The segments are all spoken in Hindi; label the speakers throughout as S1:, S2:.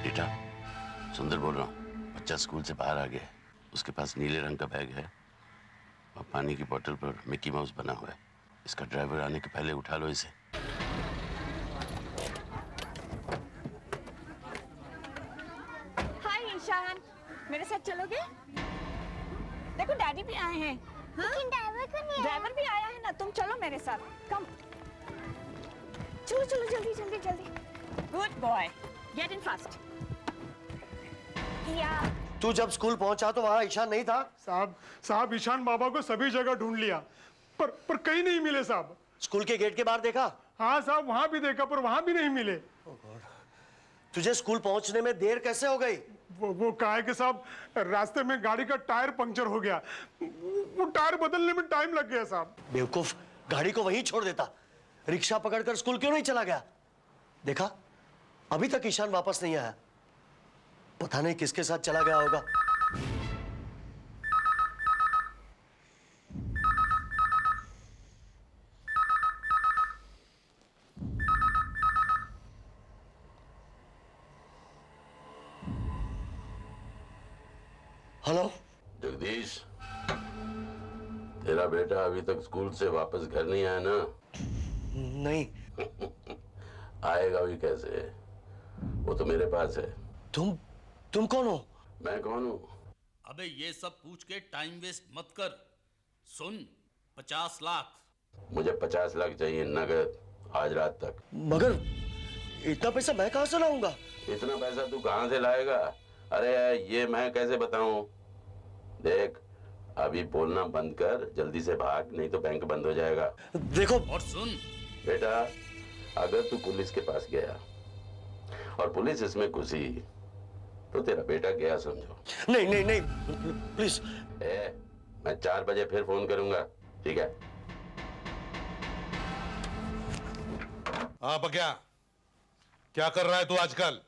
S1: बेटा, सुंदर बोल रहा हूँ। बच्चा स्कूल से बाहर आ गया है। उसके पास नीले रंग का बैग है और पानी की बोतल पर मिकी माउस बना हुआ है। इसका ड्राइवर आने के पहले उठा लो इसे।
S2: हाय ईशान, मेरे साथ चलोगे? देखो डैडी भी आए हैं। हाँ?
S3: लेकिन ड्राइवर को नहीं आया।
S2: ड्राइवर भी आया है ना, तुम चलो मेरे साथ। कम, चलो चलो जल्दी जल्दी जल्दी। Good boy, get in fast. या
S4: तू जब स्कूल पहुंचा तो वहाँ ईशान नहीं था?
S5: साहब ईशान बाबा को सभी जगह ढूंढ लिया, पर कहीं नहीं मिले साहब।
S4: स्कूल के गेट के बाहर देखा?
S5: हाँ साहब, वहाँ भी देखा पर वहाँ भी नहीं मिले।
S4: तुझे स्कूल पहुंचने में देर कैसे हो गई?
S5: वो कहा है कि साहब रास्ते में गाड़ी का टायर पंक्चर हो गया। वो टायर बदलने में टाइम लग गया साहब।
S4: बेवकूफ, गाड़ी को वहीं छोड़ देता। रिक्शा पकड़कर स्कूल क्यों नहीं चला गया? देखा, अभी तक ईशान वापस नहीं आया। पता नहीं किसके साथ चला गया होगा। हेलो
S1: जगदीश, तेरा बेटा अभी तक स्कूल से वापस घर नहीं आया ना?
S4: नहीं।
S1: आएगा भी कैसे? वो तो मेरे पास है।
S4: तुम कौन हो?
S1: मैं कौन हूँ?
S6: अबे ये सब पूछ के टाइम वेस्ट मत कर। सुन, 50 लाख।
S1: मुझे 50 लाख चाहिए नगद, आज रात तक।
S4: मगर इतना पैसा मैं कहां से लाऊंगा?
S1: इतना पैसा तू कहाँ से लाएगा? अरे ये मैं कैसे बताऊं? देख, अभी बोलना बंद कर, जल्दी से भाग, नहीं तो बैंक बंद हो जाएगा।
S4: देखो,
S6: और सुन
S1: बेटा, अगर तू पुलिस के पास गया और पुलिस इसमें घुसी तो तेरा बेटा गया समझो।
S4: नहीं नहीं नहीं, प्लीज।
S1: मैं 4 बजे फिर फोन करूंगा, ठीक है?
S7: हाँ बग्या, क्या कर रहा है तू आजकल?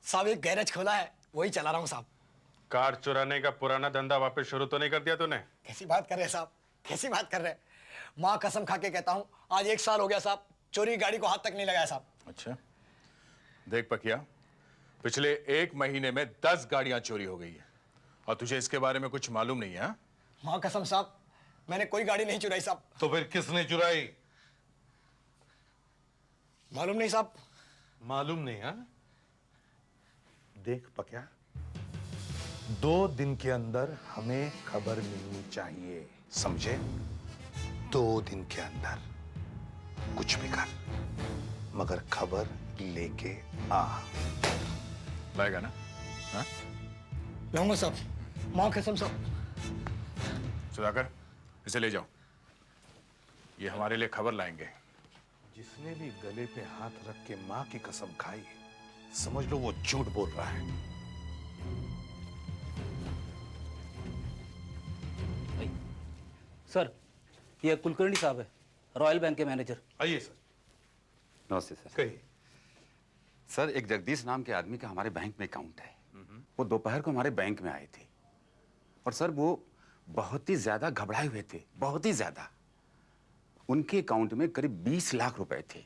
S8: साहब एक गैरेज खोला है, वही चला रहा हूँ साहब।
S5: कार चुराने का पुराना धंधा वापस शुरू तो नहीं कर दिया तूने?
S8: कैसी बात कर रहे हैं साहब, कैसी बात कर रहे हैं? माँ कसम खा के कहता हूँ, आज 1 साल हो गया साहब, चोरी की गाड़ी को हाथ तक नहीं लगाया साहब।
S7: अच्छा, देख पकिया, पिछले 1 महीने में 10 गाड़ियां चोरी हो गई है और तुझे इसके बारे में कुछ मालूम नहीं है?
S8: माँ कसम साहब, मैंने कोई गाड़ी नहीं चुराई साहब।
S7: तो फिर किसने चुराई?
S8: मालूम नहीं साहब।
S7: मालूम नहीं है? देख पकिया, 2 दिन के अंदर हमें खबर मिलनी चाहिए, समझे? 2 दिन के अंदर कुछ भी कर, मगर खबर लेके आ। लाएगा ना? हाँ?
S8: लाऊंगा साहब, माँ कसम साहब।
S7: सुधाकर, इसे ले जाओ, ये हमारे लिए खबर लाएंगे। जिसने भी गले पे हाथ रख के माँ की कसम खाई, समझ लो वो झूठ बोल रहा है।
S9: सर, ये कुलकर्णी साहब है, रॉयल बैंक के मैनेजर।
S7: आइए सर।
S10: नमस्ते सर।
S7: कहिए।
S10: सर, एक जगदीश नाम के आदमी का हमारे बैंक में अकाउंट है। वो दोपहर को हमारे बैंक में आए थे और सर वो बहुत ही ज्यादा घबराए हुए थे, बहुत ही ज्यादा। उनके अकाउंट में करीब 20 लाख रुपए थे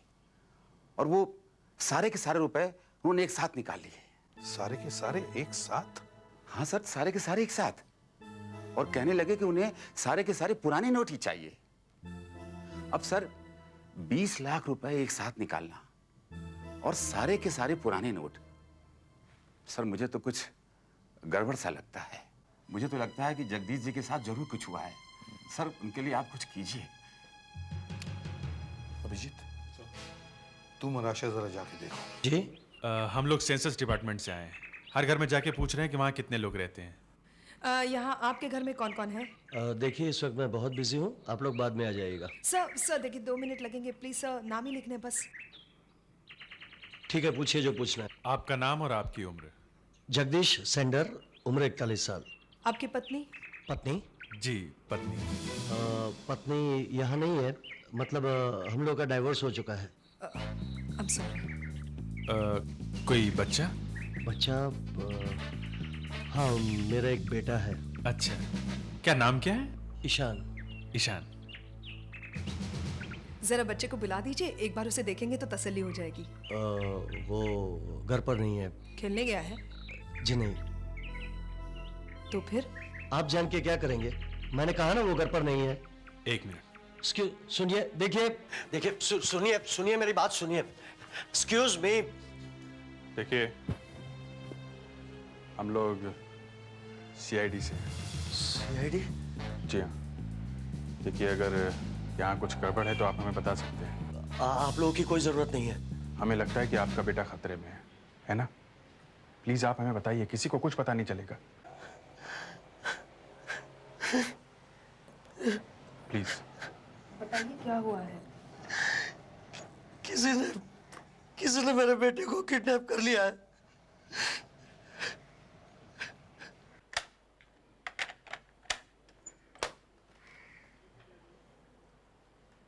S10: और वो सारे के सारे रुपए उन्होंने एक साथ निकाल लिए।
S7: सारे के सारे एक साथ?
S10: हाँ सर, सारे के सारे एक साथ। और कहने लगे कि उन्हें सारे के सारे पुराने नोट ही चाहिए। अब सर 20 लाख रुपए एक साथ निकालना और सारे के सारे पुराने नोट, सर मुझे तो कुछ गड़बड़ सा लगता है। मुझे तो लगता है कि जगदीश जी के साथ जरूर कुछ हुआ है। सर उनके लिए आप कुछ कीजिए।
S7: अभिजीत, तुम राशा जरा जाके देखो।
S4: जी?
S11: हम लोग सेंसस डिपार्टमेंट से आए हैं। हर घर में जाके पूछ रहे हैं कि वहाँ कितने लोग रहते हैं।
S12: यहाँ आपके घर में कौन कौन है?
S4: देखिए, इस वक्त मैं बहुत बिजी हूँ, आप लोग बाद में आ जाइएगा।
S12: सर देखिए 2 मिनट लगेंगे, प्लीज सर, नाम ही लिखने बस।
S4: ठीक है, पूछिए जो पूछना है।
S11: आपका नाम और आपकी उम्र?
S4: जगदीश सेंडर, उम्र 41 साल।
S12: आपकी पत्नी?
S4: पत्नी?
S11: जी, पत्नी।
S4: पत्नी यहाँ नहीं है, मतलब हम लोग का डाइवोर्स हो चुका है।
S12: I'm sorry।
S11: कोई बच्चा?
S4: बच्चा? हाँ, मेरा एक बेटा है।
S11: अच्छा, क्या नाम क्या है?
S4: ईशान।
S11: ईशान।
S12: जरा बच्चे को बुला दीजिए, एक बार उसे देखेंगे तो तसल्ली हो जाएगी।
S4: वो घर पर नहीं है।
S12: खेलने गया है?
S4: जी नहीं।
S12: तो फिर
S4: आप जान के क्या करेंगे? मैंने कहा ना वो घर पर नहीं है।
S11: एक मिनट।
S4: सुनिए, देखिए सुनिए मेरी बात सुनिए। Excuse me.
S5: देखिए, हम लोग सीआईडी से हैं।
S4: सीआईडी?
S5: जी हाँ। देखिए, अगर यहाँ कुछ गड़बड़ है तो आप हमें बता सकते हैं।
S4: आप लोगों की कोई जरूरत नहीं है।
S5: हमें लगता है कि आपका बेटा खतरे में है ना? प्लीज आप हमें बताइए, किसी को कुछ पता नहीं चलेगा। प्लीज
S12: बताइए क्या हुआ है?
S4: किसी ने मेरे बेटे को किडनैप कर लिया है।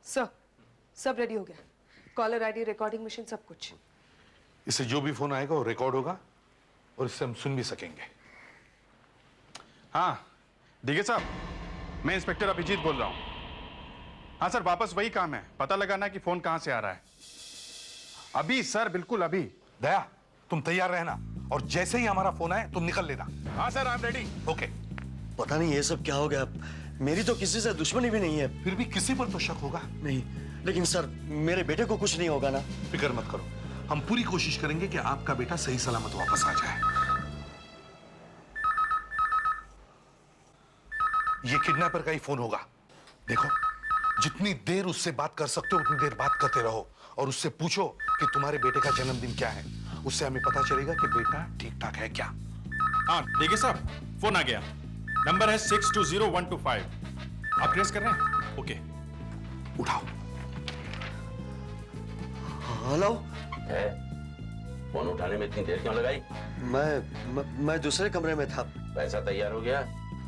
S12: सर, सब रेडी हो गया। कॉलर आईडी, रिकॉर्डिंग मशीन, सब कुछ।
S7: इससे जो भी फोन आएगा वो रिकॉर्ड होगा और इससे हम सुन भी सकेंगे।
S5: हाँ डीके साहब, मैं इंस्पेक्टर अभिजीत बोल रहा हूँ। हाँ सर, वापस वही काम है, पता लगाना कि फोन कहाँ से आ रहा है। अभी सर, बिल्कुल अभी।
S7: दया, तुम तैयार रहना और जैसे ही हमारा फोन आए तुम निकल लेना।
S5: हाँ sir, I am ready.
S7: Okay.
S4: पता नहीं ये सब क्या हो गया। मेरी तो किसी से दुश्मनी भी नहीं है।
S7: फिर भी किसी पर तो शक होगा।
S4: नहीं, लेकिन सर मेरे बेटे को कुछ नहीं होगा ना?
S7: फिक्र मत करो, हम पूरी कोशिश करेंगे कि आपका बेटा सही सलामत वापस आ जाए। ये किडनैपर का ही फोन होगा। देखो, जितनी देर उससे बात कर सकते हो उतनी देर बात करते रहो और उससे पूछो कि तुम्हारे बेटे का जन्मदिन क्या है। उससे हमें पता चलेगा कि बेटा ठीक ठाक है क्या।
S11: हाँ देखिए साहब, फोन आ गया। नंबर है 620125। आप ट्रेस कर रहे हैं? ओके,
S7: उठाओ।
S4: हेलो।
S1: है? फोन उठाने में इतनी देर क्यों लगाई?
S4: मैं दूसरे कमरे में था।
S1: पैसा तैयार हो गया?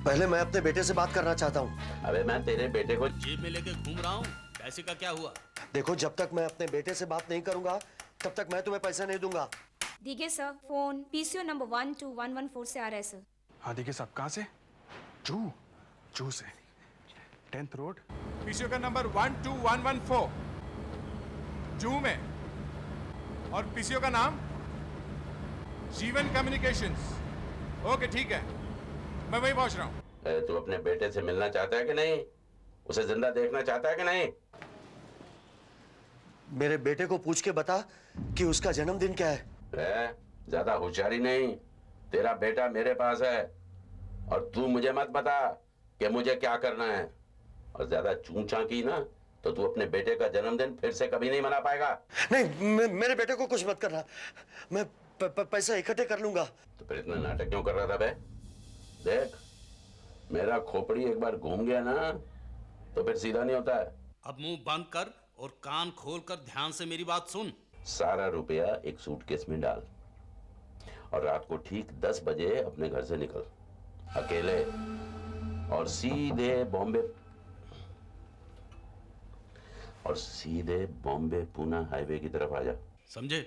S4: पहले मैं अपने बेटे से बात करना चाहता हूँ।
S1: अबे मैं तेरे बेटे को
S6: जेब में लेके घूम रहा हूँ, पैसे का क्या हुआ?
S4: देखो, जब तक मैं अपने बेटे से बात नहीं करूंगा तब तक मैं तुम्हें पैसा नहीं दूंगा।
S3: देखिए सर, फोन पीसीओ नंबर 12114 से आ रहा है सर।
S5: हाँ देखिए साहब, कहाँ से? जू से 10th रोड, पीसीओ का नंबर 12114, जू में, और पीसीओ का नाम जीवन कम्युनिकेशंस। ओके ठीक है, मैं वहीं पहुंच रहा हूँ।
S1: तू अपने बेटे से मिलना चाहता है कि नहीं? उसे जिंदा देखना चाहता है कि नहीं?
S4: मेरे बेटे को पूछ के बता कि उसका जन्मदिन क्या है।
S1: ज्यादा होशियारी नहीं, तेरा बेटा मेरे पास है और तू मुझे मत बता कि मुझे क्या करना है। और ज्यादा चूंचा की ना तो तू अपने बेटे का जन्मदिन फिर से कभी नहीं मना पाएगा।
S4: नहीं, मेरे बेटे को कुछ मत करना। मैं पैसा इकट्ठे कर लूंगा।
S1: तो फिर इतना नाटक क्यों कर रहा था बे? देख, मेरा खोपड़ी एक बार घूम गया ना तो फिर सीधा नहीं होता है।
S6: अब मुंह बंद कर और कान खोल कर ध्यान से मेरी बात सुन।
S1: सारा रुपया एक सूटकेस में डाल और रात को ठीक 10 बजे अपने घर से निकल अकेले और सीधे बॉम्बे पुणे हाईवे की तरफ आ जा।
S6: समझे?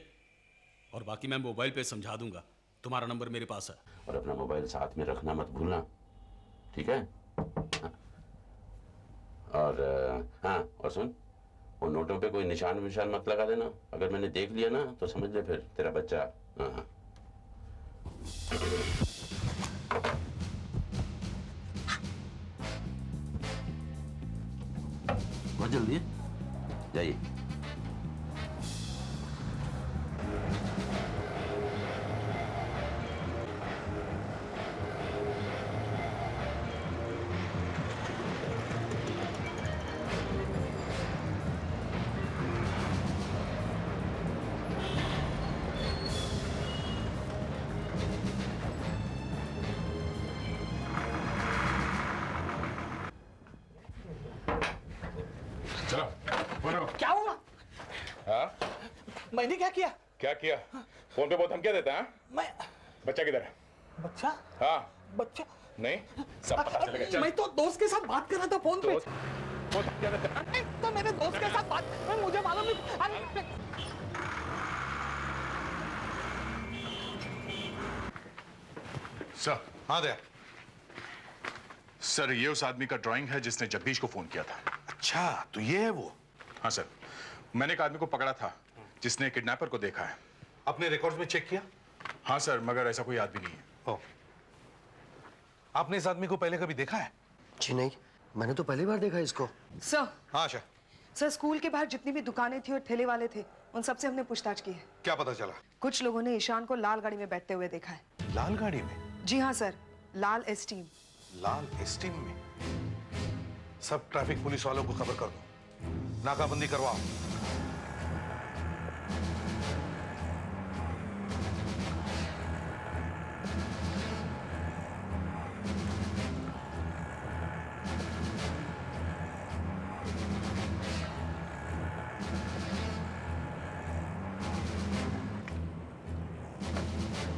S6: और बाकी मैं मोबाइल पे समझा दूंगा। तुम्हारा नंबर मेरे पास है।
S1: और अपना मोबाइल साथ में रखना मत भूलना, ठीक है? और सुन, उन नोटों पे कोई निशान मत लगा देना। अगर मैंने देख लिया ना तो समझ ले फिर तेरा बच्चा। हाँ। बहुत जल्दी जाइए।
S8: क्या हुआ?
S10: हाँ?
S8: मैंने क्या किया?
S10: क्या किया? फोन पे बहुत धमकियां देता है?
S8: मैं
S10: बच्चा किधर है?
S8: बच्चा?
S10: हाँ?
S8: बच्चा?
S10: नहीं, सब पता चलेगा। चल।
S8: मैं तो दोस्त के साथ बात कर रहा था फोन पे।
S10: वो धमकियां देता है?
S8: नहीं, तो मेरे दोस्त के साथ बात, मुझे मालूम नहीं।
S5: सर।
S7: हाँ दया।
S5: सर, ये उस आदमी का ड्राइंग है जिसने जगदीश को फोन किया था।
S7: अच्छा, तो ये है वो।
S5: हाँ सर। मैंने एक आदमी को पकड़ा था जिसने किडनैपर को देखा है।
S7: आपने रिकॉर्ड्स में चेक किया?
S5: हाँ सर, मगर ऐसा कोई आदमी नहीं है।
S7: ओ, आपने इस आदमी को पहले कभी देखा है?
S4: जी नहीं, मैंने तो पहली बार देखा इसको।
S12: सर,
S7: हाँ आशा,
S12: सर स्कूल के बाहर जितनी भी दुकानें थी और ठेले वाले थे, उन सबसे हमने पूछताछ की है।
S7: क्या पता चला?
S12: कुछ लोगों ने ईशान को लाल गाड़ी में बैठते हुए देखा है।
S7: लाल गाड़ी में?
S12: जी हाँ सर, लाल एस्टीम।
S7: लाल एस्टीम में? सब ट्रैफिक पुलिस वालों को खबर कर दो, नाकाबंदी करवाओ।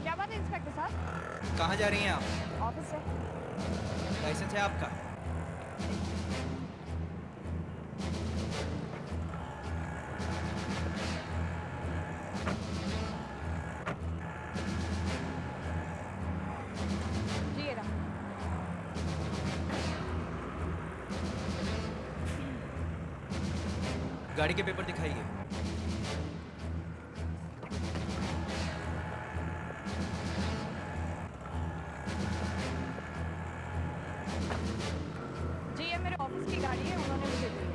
S2: क्या बात है इंस्पेक्टर साहब?
S8: कहाँ जा रही हैं आप?
S2: ऑफिस से।
S8: लाइसेंस है आपका?
S2: जी ये रहा।
S8: गाड़ी के पेपर दिखाइए।
S2: जी ये मेरे ऑफिस की गाड़ी है, उन्होंने मुझे दी है।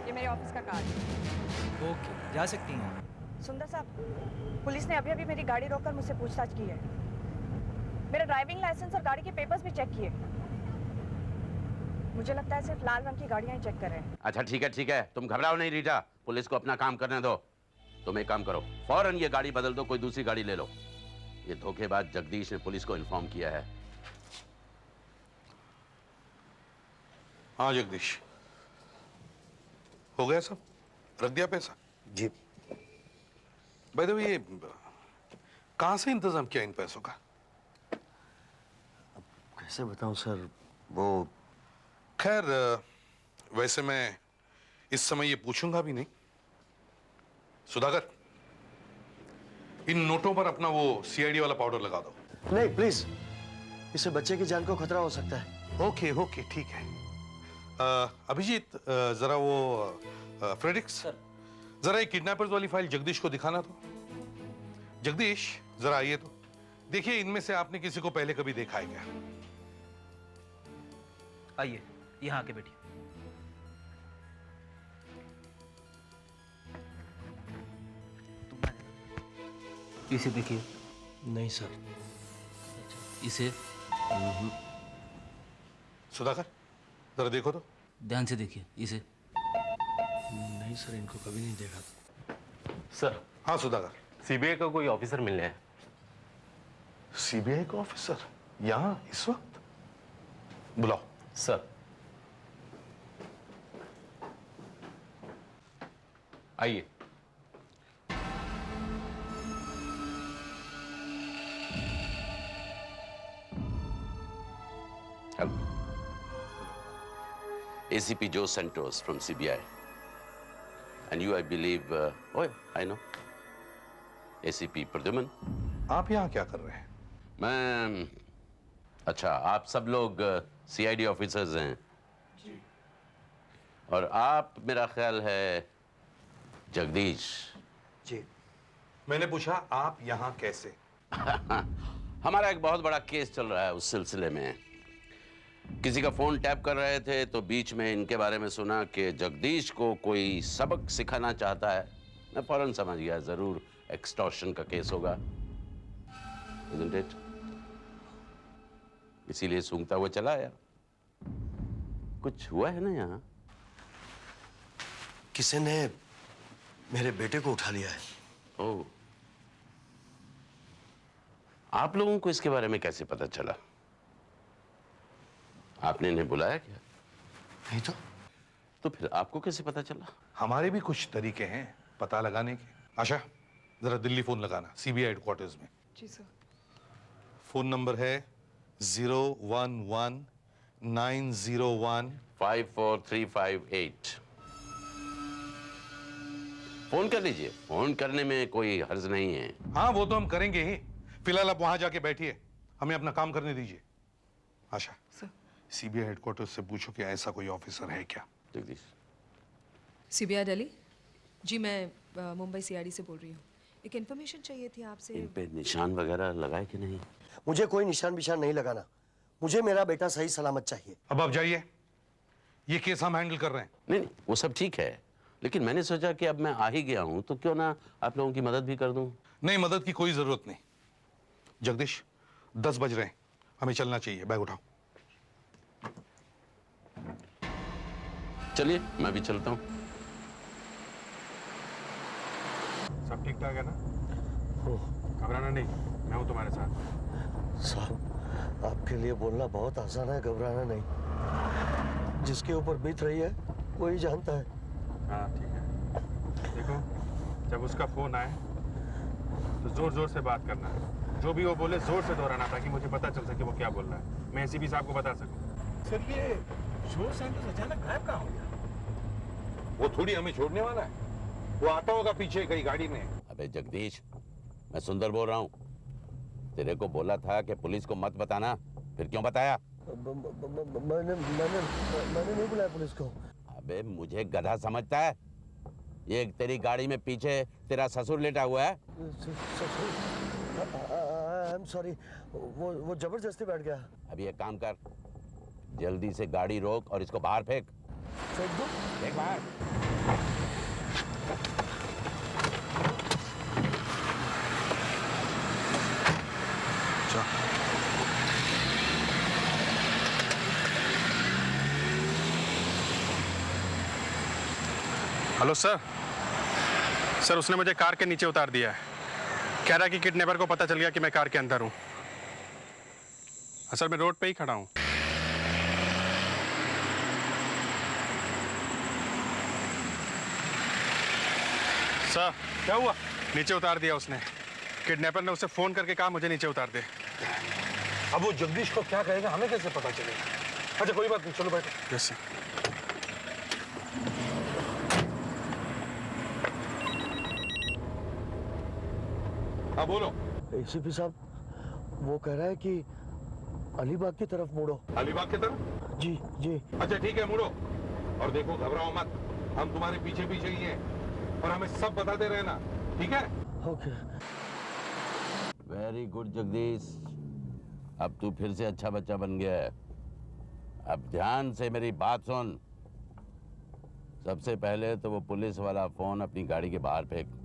S2: ये मेरे ऑफिस का कार्ड है।
S8: ओके, जा सकती हैं।
S2: सुंदर साहब, पुलिस ने अभी अभी मेरी गाड़ी रोककर मुझसे पूछताछ की है। मेरा ड्राइविंग लाइसेंस और गाड़ी के पेपर्स भी चेक किए। मुझे लगता है सिर्फ लाल रंग की गाड़ियां ही चेक कर रहे हैं।
S1: अच्छा ठीक है, तुम घबराओ नहीं रीटा, पुलिस को अपना काम करने दो। तुम एक काम करो, फौरन ये गाड़ी बदल दो, कोई दूसरी गाड़ी ले लो। ये धोखेबाज जगदीश ने पुलिस को इन्फॉर्म किया है।
S7: हाँ जगदीश, हो गया सब? रख दिया पैसा?
S4: जी।
S7: भाई तो ये कहाँ से इंतजाम किया इन पैसों का?
S4: कैसे बताऊं सर, वो
S7: खैर वैसे मैं इस समय ये पूछूंगा भी नहीं। सुधाकर, इन नोटों पर अपना वो सीआईडी वाला पाउडर लगा दो।
S4: नहीं प्लीज, इससे बच्चे की जान को खतरा हो सकता है।
S7: ओके ओके ठीक है। अभिजीत, जरा वो फ्रेडिक्स, जरा ये किडनैपर्स वाली फाइल जगदीश को दिखाना तो। जगदीश जरा आइए तो, देखिए इनमें से आपने किसी को पहले कभी देखा है क्या?
S8: आइए, यहाँ आके बैठिए।
S9: इसे देखिए।
S4: नहीं सर।
S9: इसे
S7: सुधाकर जरा देखो तो।
S9: ध्यान से देखिए इसे।
S4: नहीं सर, इनको कभी नहीं देखा।
S13: सर।
S7: हाँ सुधाकर,
S13: सीबीआई का कोई ऑफिसर मिलने है।
S7: सीबीआई का ऑफिसर यहाँ इस वक्त? बुलाओ।
S13: सर। आइए।
S1: ACP Joe Santos from CBI. And you, I believe, oh, I know. ACP Pradyuman.
S7: आप यहाँ क्या कर रहे हैं?
S1: मैं, अच्छा, आप सब लोग CID ऑफिसर्स हैं। जी। और आप, मेरा ख्याल है, जगदीश।
S4: जी।
S7: मैंने पूछा आप यहाँ कैसे?
S1: हमारा एक बहुत बड़ा केस चल रहा है, उस सिलसिले में किसी का फोन टैप कर रहे थे तो बीच में इनके बारे में सुना कि जगदीश को कोई सबक सिखाना चाहता है। मैं फौरन समझ गया जरूर एक्सटॉर्शन का केस होगा, isn't it? इसीलिए सूंघता हुआ चला आया। कुछ हुआ है ना यहाँ?
S4: किसी ने मेरे बेटे को उठा लिया है।
S1: ओह, आप लोगों को इसके बारे में कैसे पता चला? आपने इन्हें बुलाया क्या?
S4: नहीं
S1: तो फिर आपको कैसे पता चला?
S7: हमारे भी कुछ तरीके हैं पता लगाने के। आशा, जरा दिल्ली फोन लगाना, सीबीआई हेडक्वार्टर्स में।
S12: जी सर।
S7: फोन नंबर है 011-901-54358।
S1: फोन कर लीजिए, फोन करने में कोई हर्ज नहीं है।
S7: हाँ वो तो हम करेंगे ही। फिलहाल आप वहां जाके बैठिए, हमें अपना काम करने दीजिए। आशा,
S12: सर।
S7: सीबीआई हेडक्वार्टर्स से पूछो कि ऐसा कोई ऑफिसर है क्या।
S1: जगदीश,
S12: सीबीआई दिल्ली। जी मैं मुंबई सीआईडी से बोल रही हूँ। एक इन्फॉर्मेशन चाहिए थी आपसे।
S1: इन पे निशान वगैरह लगाए कि नहीं?
S4: मुझे कोई निशान बिशान नहीं लगाना, मुझे मेरा बेटा सही सलामत चाहिए।
S7: अब आप जाइए, ये केस हम हैंडल कर रहे हैं।
S1: नहीं नहीं, वो सब ठीक है, लेकिन मैंने सोचा कि अब मैं आ ही गया हूं तो क्यों ना आप लोगों की मदद भी कर दूं।
S7: नहीं, मदद की कोई जरूरत नहीं। जगदीश, 10 बज रहे हैं, हमें चलना चाहिए। बैग उठाओ।
S1: चलिए मैं भी चलता हूं।
S5: सब ठीक ठाक है ना? घबराना नहीं, मैं हूं तुम्हारे साथ।
S4: साहब, आपके लिए बोलना बहुत आसान है, घबराना नहीं। जिसके ऊपर बीत रही है वही जानता है।
S5: हाँ ठीक है। देखो, जब उसका फोन आए तो जोर जोर से बात करना है। जो भी वो बोले जोर से दोहराना, ताकि मुझे पता चल सके वो क्या बोल रहा है, मैं एसीपी साहब को बता सकूं।
S11: सर ये जो सैंटोस अचानक गायब कहाँ हो गया? वो थोड़ी हमें छोड़ने वाला है, वो आता होगा पीछे कहीं गाड़ी में।
S1: अबे जगदीश, मैं सुंदर बोल रहा हूं। तेरे को बोला था कि पुलिस को मत बताना, फिर क्यों बताया?
S4: मैंने नहीं बुलाया पुलिस को।
S1: अबे मुझे गधा समझता है? ये तेरी गाड़ी में पीछे तेरा ससुर लेटा हुआ है।
S4: आई एम सॉरी, वो जबरदस्ती बैठ गया।
S1: अभी एक काम कर, जल्दी से गाड़ी रोक और इसको बाहर फेंक।
S4: फेंक दो?
S1: फेंक बाहर।
S5: Hello sir. सर, उसने मुझे कार के नीचे उतार दिया है। कह रहा है कि किडनैपर को पता चल गया कि मैं कार के अंदर हूं। असल में रोड पे ही खड़ा हूं। सर, क्या हुआ? नीचे उतार दिया उसने। किडनैपर ने उसे फोन करके कहा मुझे नीचे उतार दे।
S7: अब वो जगदीश को क्या कहेगा, हमें कैसे पता चलेगा? अच्छा कोई बात नहीं, चलो बैठो।
S5: Yes sir.
S7: हाँ बोलो।
S4: एसीपी साहब, वो कह रहा है कि अलीबाग की तरफ मुड़ो।
S7: अलीबाग की तरफ?
S4: जी जी।
S7: अच्छा ठीक है, मुड़ो। और देखो, घबराओ मत, हम तुम्हारे पीछे पीछे ही हैं और हमें सब बताते रहना, ठीक है?
S4: ओके।
S1: वेरी गुड जगदीश, अब तू फिर से अच्छा बच्चा बन गया है। अब ध्यान से मेरी बात सुन। सबसे पहले तो वो पुलिस वाला फोन अपनी गाड़ी के बाहर फेंक।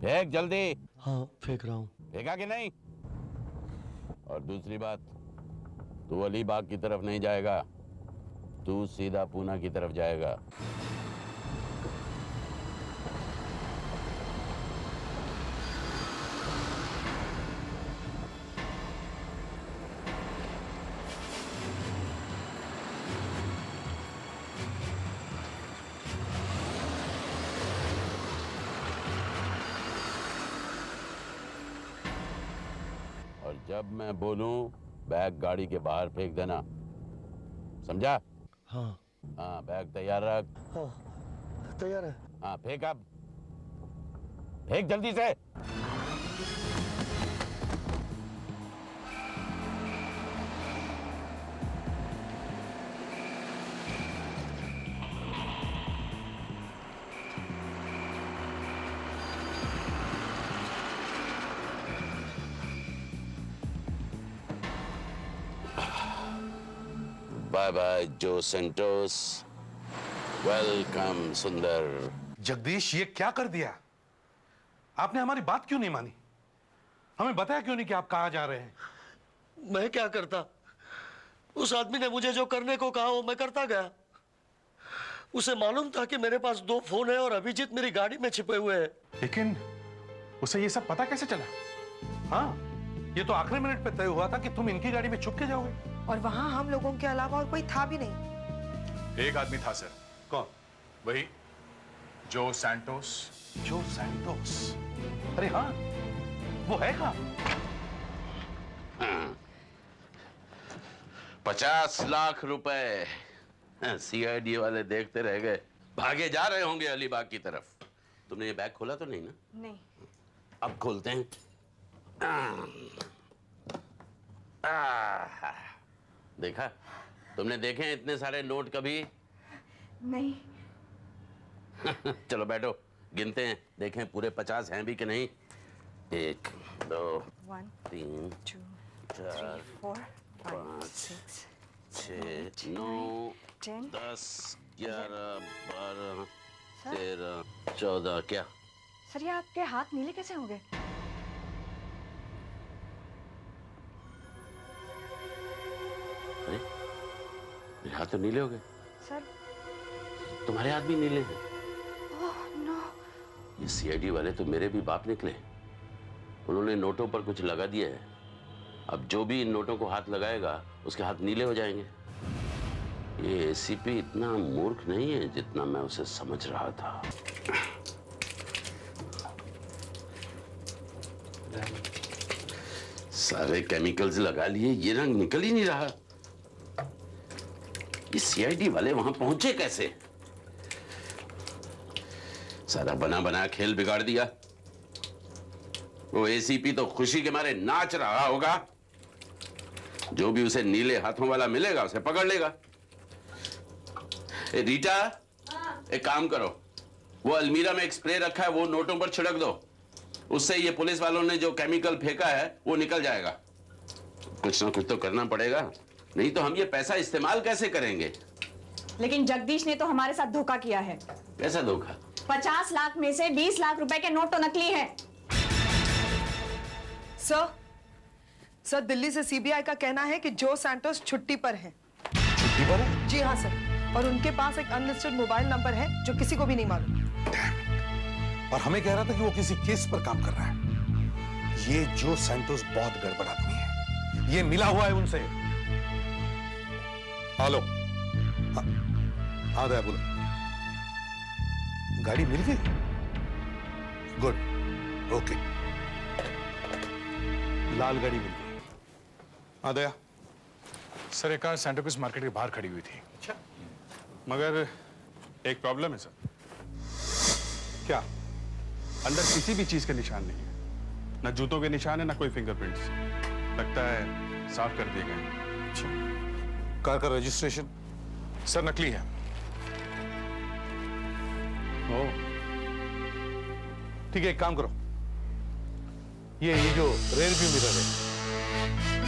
S1: फेंक जल्दी।
S4: हाँ फेंक रहा हूँ।
S1: फेंका कि नहीं? और दूसरी बात, तू अलीबाग की तरफ नहीं जाएगा, तू सीधा पूना की तरफ जाएगा। और जब मैं बोलूं बैग गाड़ी के बाहर फेंक देना, समझा?
S4: हाँ।
S1: हाँ, बैग तैयार रख।
S4: हाँ तैयार है।
S1: हाँ फेंक, अब फेंक जल्दी से। बाय बाय जो सेंटोस, वेलकम सुंदर।
S7: जगदीश, ये क्या कर दिया आपने? हमारी बात क्यों नहीं मानी? हमें बताया क्यों नहीं कि आप कहाँ जा रहे हैं?
S4: मैं क्या करता? उस आदमी ने मुझे जो करने को कहा वो मैं करता गया। उसे मालूम था कि मेरे पास 2 फोन है और अभिजीत मेरी गाड़ी में छिपे हुए हैं।
S7: लेकिन उसे ये सब पता कैसे चला? हाँ, ये तो आखिरी मिनट पे तय हुआ था कि तुम इनकी गाड़ी में छुप के जाओगे।
S12: और वहां हम लोगों के अलावा और कोई था भी नहीं।
S11: एक आदमी था सर।
S7: कौन?
S11: वही जो सैंटोस।
S7: जो सैंटोस? अरे हाँ, वो है कहाँ?
S1: 50 लाख रुपए सीआईडी वाले देखते रह गए। भागे जा रहे होंगे अलीबाग की तरफ। तुमने ये बैग खोला तो नहीं ना?
S12: नहीं।
S1: अब खोलते हैं। देखा? तुमने देखे हैं इतने सारे नोट कभी?
S2: नहीं।
S1: चलो बैठो, गिनते हैं, देखें पूरे 50 हैं भी कि नहीं। 1 2 3 4 5 6 9 10 11 12 13 14 क्या?
S2: सर ये आपके हाथ नीले कैसे हो गए?
S1: अरे मेरे हाथ तो नीले हो गए।
S2: सर
S1: तुम्हारे हाथ भी नीले हैं।
S2: Oh no.
S1: ये सीआईडी वाले तो मेरे भी बाप निकले। उन्होंने नोटों पर कुछ लगा दिया है। अब जो भी इन नोटों को हाथ लगाएगा उसके हाथ नीले हो जाएंगे। ये एसीपी इतना मूर्ख नहीं है जितना मैं उसे समझ रहा था। सारे केमिकल्स लगा लिए, ये रंग निकल ही नहीं रहा। ये सीआईडी वाले वहां पहुंचे कैसे? सारा बना बना खेल बिगाड़ दिया। वो एसीपी तो खुशी के मारे नाच रहा होगा। जो भी उसे नीले हाथों वाला मिलेगा उसे पकड़ लेगा। ए रीटा, एक काम करो, वो अलमीरा में एक स्प्रे रखा है, वो नोटों पर छिड़क दो। उससे ये पुलिस वालों ने जो केमिकल फेंका है वो निकल जाएगा। कुछ ना कुछ तो करना पड़ेगा, नहीं तो हम ये पैसा इस्तेमाल कैसे करेंगे?
S2: लेकिन जगदीश ने तो हमारे साथ धोखा किया है।
S1: कैसा धोखा?
S2: 50 लाख में से 20 लाख रुपए के नोट तो नकली हैं।
S12: सर दिल्ली से सीबीआई का कहना है कि जो सैंटोस छुट्टी पर हैं।
S7: छुट्टी पर है?
S12: जी हाँ सर, और उनके पास एक अनलिस्टेड मोबाइल नंबर है जो किसी को भी नहीं मालूम।
S7: और हमें कह रहा था कि वो किसी केस पर काम कर रहा है। ये जो सैंटोस बहुत गड़बड़ आदमी है, ये मिला हुआ है उनसे। हेलो, हाँ दया बोलो। गाड़ी मिल गई? गुड, ओके, लाल गाड़ी मिल गई। हाँ दया।
S5: सर एक कार सेंटोपिस मार्केट के बाहर खड़ी हुई थी। अच्छा। मगर एक प्रॉब्लम है सर।
S7: क्या?
S5: अंदर किसी भी चीज के निशान नहीं है। ना जूतों के निशान है, ना कोई फिंगरप्रिंट्स। लगता है साफ कर दिए गए।
S7: अच्छा। कार का रजिस्ट्रेशन?
S5: सर नकली है।
S7: ओ, ठीक है, एक काम करो, ये जो रेयर व्यू मिरर है,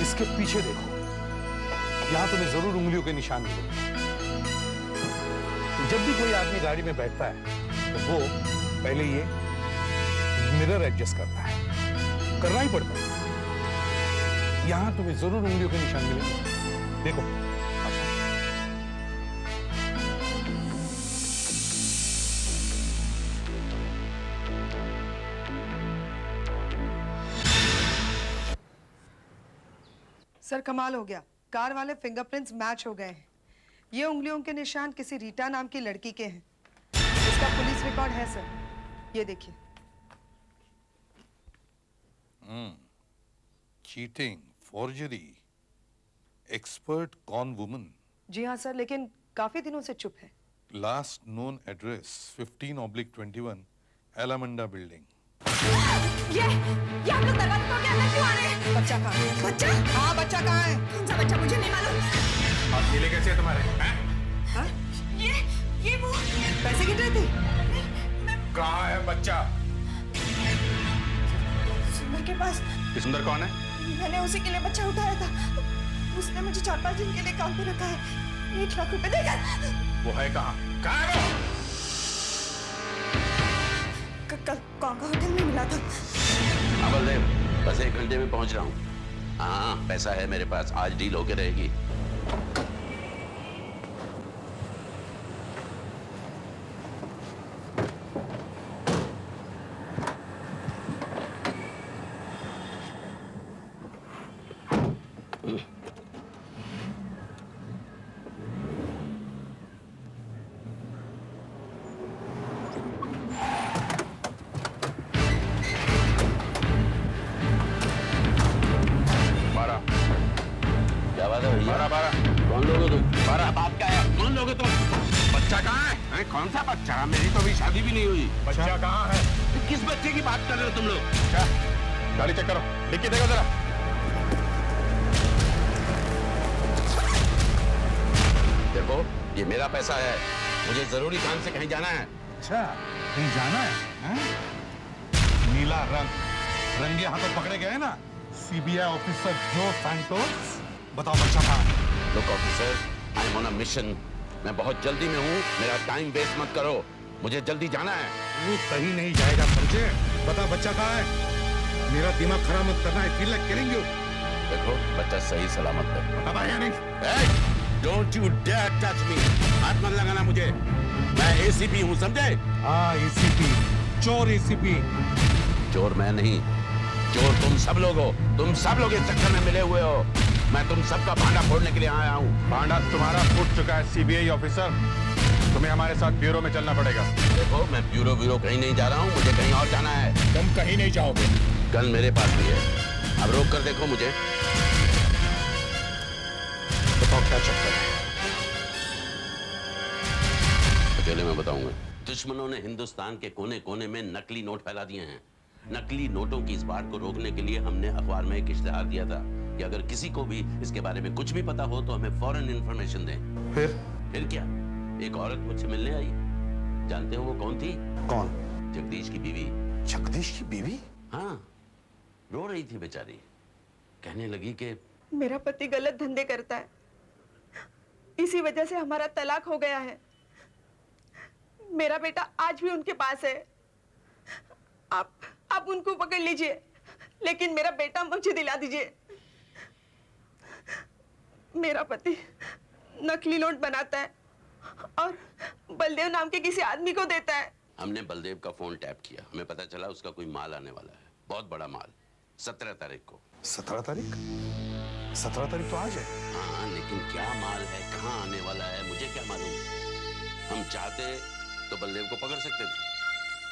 S7: इसके पीछे देखो, यहां तुम्हें जरूर उंगलियों के निशान मिलेंगे। जब भी कोई आदमी गाड़ी में बैठता है तो वो पहले ये मिरर एडजस्ट करता है, करना ही पड़ता है। यहां तुम्हें जरूर उंगलियों के निशान मिलेंगे, देखो।
S12: सर कमाल हो गया, कार वाले फिंगरप्रिंट्स मैच हो गए हैं। ये उंगलियों के निशान किसी रीटा नाम की लड़की के हैं। इसका पुलिस रिकॉर्ड है सर, ये देखिए।
S7: Cheating, forgery, expert con woman.
S12: जी हाँ सर, लेकिन काफी दिनों से चुप है।
S7: Last known address 15/21 Allamanda building.
S2: ये हम लोग दरवाजे तोड़ के अंदर क्यों आ रहे हैं?
S12: बच्चा कहाँ है?
S2: बच्चा?
S12: हाँ बच्चा कहाँ है?
S2: कौन सा बच्चा? मुझे नहीं मालूम।
S5: आप नीले कैसे है तुम्हारे?
S12: हाँ?
S2: ये वो
S12: पैसे गिर रहे थे?
S5: कहाँ है बच्चा?
S2: सुंदर के पास।
S5: ये सुंदर कौन है?
S2: मैंने उसी के लिए बच्चा उठाया था। उसने मुझे 4-5 दिन के लिए काम पे रखा है। 1 लाख रुपए देकर।
S5: वो है कहाँ? कहाँ है वो?
S2: कल कांका होटल में मिला था।
S1: हाँ बलदेव, बस 1 घंटे में पहुंच रहा हूँ। हाँ पैसा है मेरे पास, आज डील होके रहेगी। कौन सा बच्चा? मेरी तो अभी शादी भी नहीं हुई।
S5: बच्चा कहाँ है?
S1: किस बच्चे की बात कर रहे हो तुम लोग?
S5: क्या? गाड़ी चेक करो, डिक्की देखो जरा।
S1: देखो, ये मेरा पैसा है, मुझे जरूरी काम से कहीं जाना है।
S7: अच्छा, कहीं जाना है, हैं? नीला रंग, रंगे हाथों पकड़े गए ना सीबीआई ऑफिसर जो सैंटोस। बताओ बच्चा कहाँ है?
S1: Look officer, I am on a mission. मैं बहुत जल्दी में हूँ, मेरा टाइम वेस्ट मत करो, मुझे जल्दी जाना है।
S7: वो कहीं नहीं जाएगा समझे? बता बच्चा कहाँ है? मेरा दिमाग खराब मत करना, I feel like killing you.
S1: देखो, बच्चा सही सलामत है।
S7: बता या नहीं?
S1: Don't you dare touch me, हाथ मत लगाना मुझे, मैं एसीपी हूँ, समझे?
S7: हाँ एसीपी, चोर एसीपी।
S1: चोर मैं नहीं, चोर तुम सब लोग हो, तुम सब लोग इस चक्कर में मिले हुए हो। मैं तुम सबका भांडा फोड़ने के लिए आया हूँ।
S11: भांडा तुम्हारा फूट चुका है सीबीआई ऑफिसर, तुम्हें हमारे साथ ब्यूरो में चलना पड़ेगा।
S1: देखो, मैं ब्यूरो कहीं नहीं जा रहा हूँ, मुझे कहीं और जाना है।
S11: तुम कहीं नहीं जाओगे।
S1: गन मेरे पास भी है, अब रोक कर देखो मुझे।
S7: बताओ क्या चक्कर है?
S1: अकेले मैं बताऊंगा। दुश्मनों ने हिंदुस्तान के कोने कोने में नकली नोट फैला दिए हैं। नकली नोटों की इस बात को रोकने के लिए हमने अखबार में एक इश्तेहार दिया था कि अगर किसी को भी इसके बारे में कुछ भी पता हो तो हमें फौरन इंफॉर्मेशन दें। फिर क्या, एक औरत मुझसे मिलने आई। जानते हो वो कौन थी?
S7: कौन?
S1: जगदीश की बीवी।
S7: जगदीश की बीवी?
S1: हाँ, रो रही थी बेचारी, कहने लगी कि
S12: मेरा पति गलत धंधे करता है, इसी वजह से हमारा तलाक हो गया है। मेरा बेटा आज भी उनके पास है, आप उनको पकड़ लीजिए, लेकिन मेरा बेटा मुझे दिला दीजिए। मेरा पति नकली नोट बनाता है और बलदेव नाम के किसी आदमी को देता है।
S1: हमने बलदेव का फोन टैप किया, हमें पता चला उसका कोई माल आने वाला है, बहुत बड़ा माल, 17 तारीख को।
S7: 17 तारीख? 17 तारीख तो आज है।
S1: हाँ, लेकिन क्या माल है, कहाँ आने वाला है, मुझे क्या मालूम। हम चाहते तो बलदेव को पकड़ सकते थे,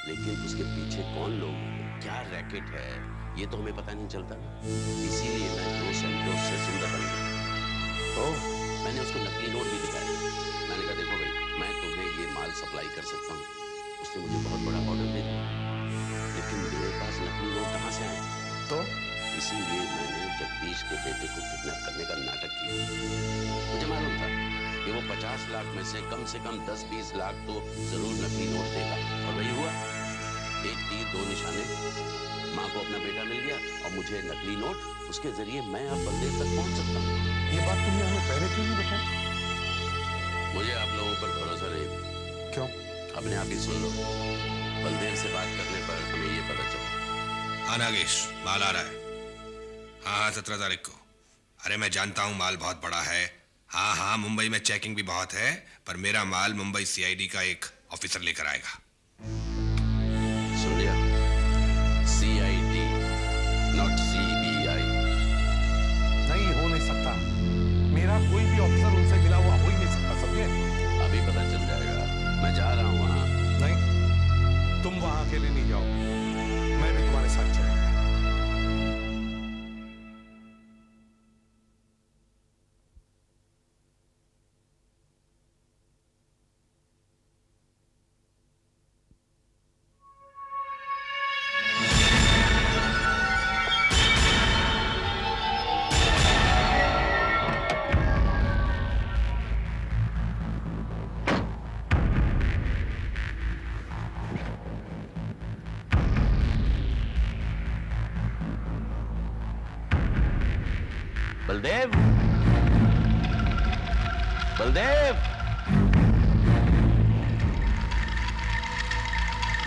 S1: लेकिन उसके पीछे कौन लोग हैं, क्या रैकेट है, ये तो हमें पता नहीं चलता ना। इसीलिए मैं दो सेंटों से सुंदर बन गया। मैंने उसको नकली नोट भी दिखाया। मैंने कहा देखो भाई, मैं तुम्हें ये माल सप्लाई कर सकता हूँ। उसने मुझे बहुत बड़ा ऑर्डर दे दिया, लेकिन मेरे पास नकली नोट कहाँ से आए?
S7: तो
S1: इसीलिए मैंने जगदीश के बेटे को किडनैप करने का नाटक किया। मुझे मालूम था कि वो 50 लाख में से कम 10-20 लाख तो जरूर नकली नोट देगा, और वही हुआ। एक तीर दो निशाने, माँ को अपना बेटा मिल गया और मुझे नकली नोट, उसके जरिए मैं अब बलदेव तक पहुंच सकता हूँ।
S7: ये बात तुमने हमें पहले क्यों नहीं बताई?
S1: मुझे आप लोगों पर भरोसा नहीं।
S7: क्यों?
S1: अपने आप ही सुन लो, बलदेव से बात करने पर हमें ये पता चला।
S14: हाँ नागेश, माल आ रहा है। हाँ 17 तारीख को। अरे मैं जानता हूँ माल बहुत बड़ा है। हाँ, मुंबई में चेकिंग भी बहुत है, पर मेरा माल मुंबई सीआईडी का एक ऑफिसर लेकर आएगा।
S1: सुन लिया, सीआईडी, नॉट सीबीआई।
S7: नहीं, हो नहीं सकता। मेरा कोई भी ऑफिसर उनसे मिला हुआ हो ही नहीं सकता, समझे?
S1: अभी पता चल जाएगा, मैं जा रहा हूँ वहाँ।
S7: नहीं, तुम वहां अकेले नहीं जाओ, मैं भी तुम्हारे साथ चलूंगा।
S1: बलदेव, बलदेव,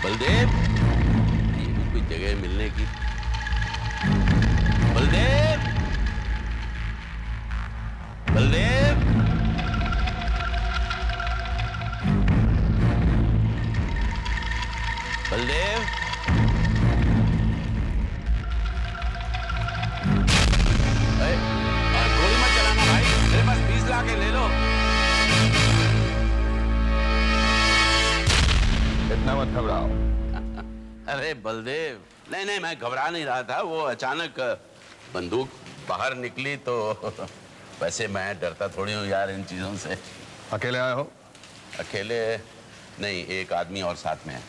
S1: बलदेव, ये भी कोई जगह मिलने की। बलदेव, बलदेव, बलदेव, गोली मत चलाना भाई, मेरे पास 20 लाख है, ले लो।
S11: इतना मत घबराओ।
S1: अरे बलदेव, नहीं, मैं घबरा नहीं रहा था, वो अचानक बंदूक बाहर निकली तो वैसे मैं डरता थोड़ी हूँ यार इन चीजों से।
S11: अकेले आए हो?
S1: अकेले नहीं, एक आदमी और साथ में है।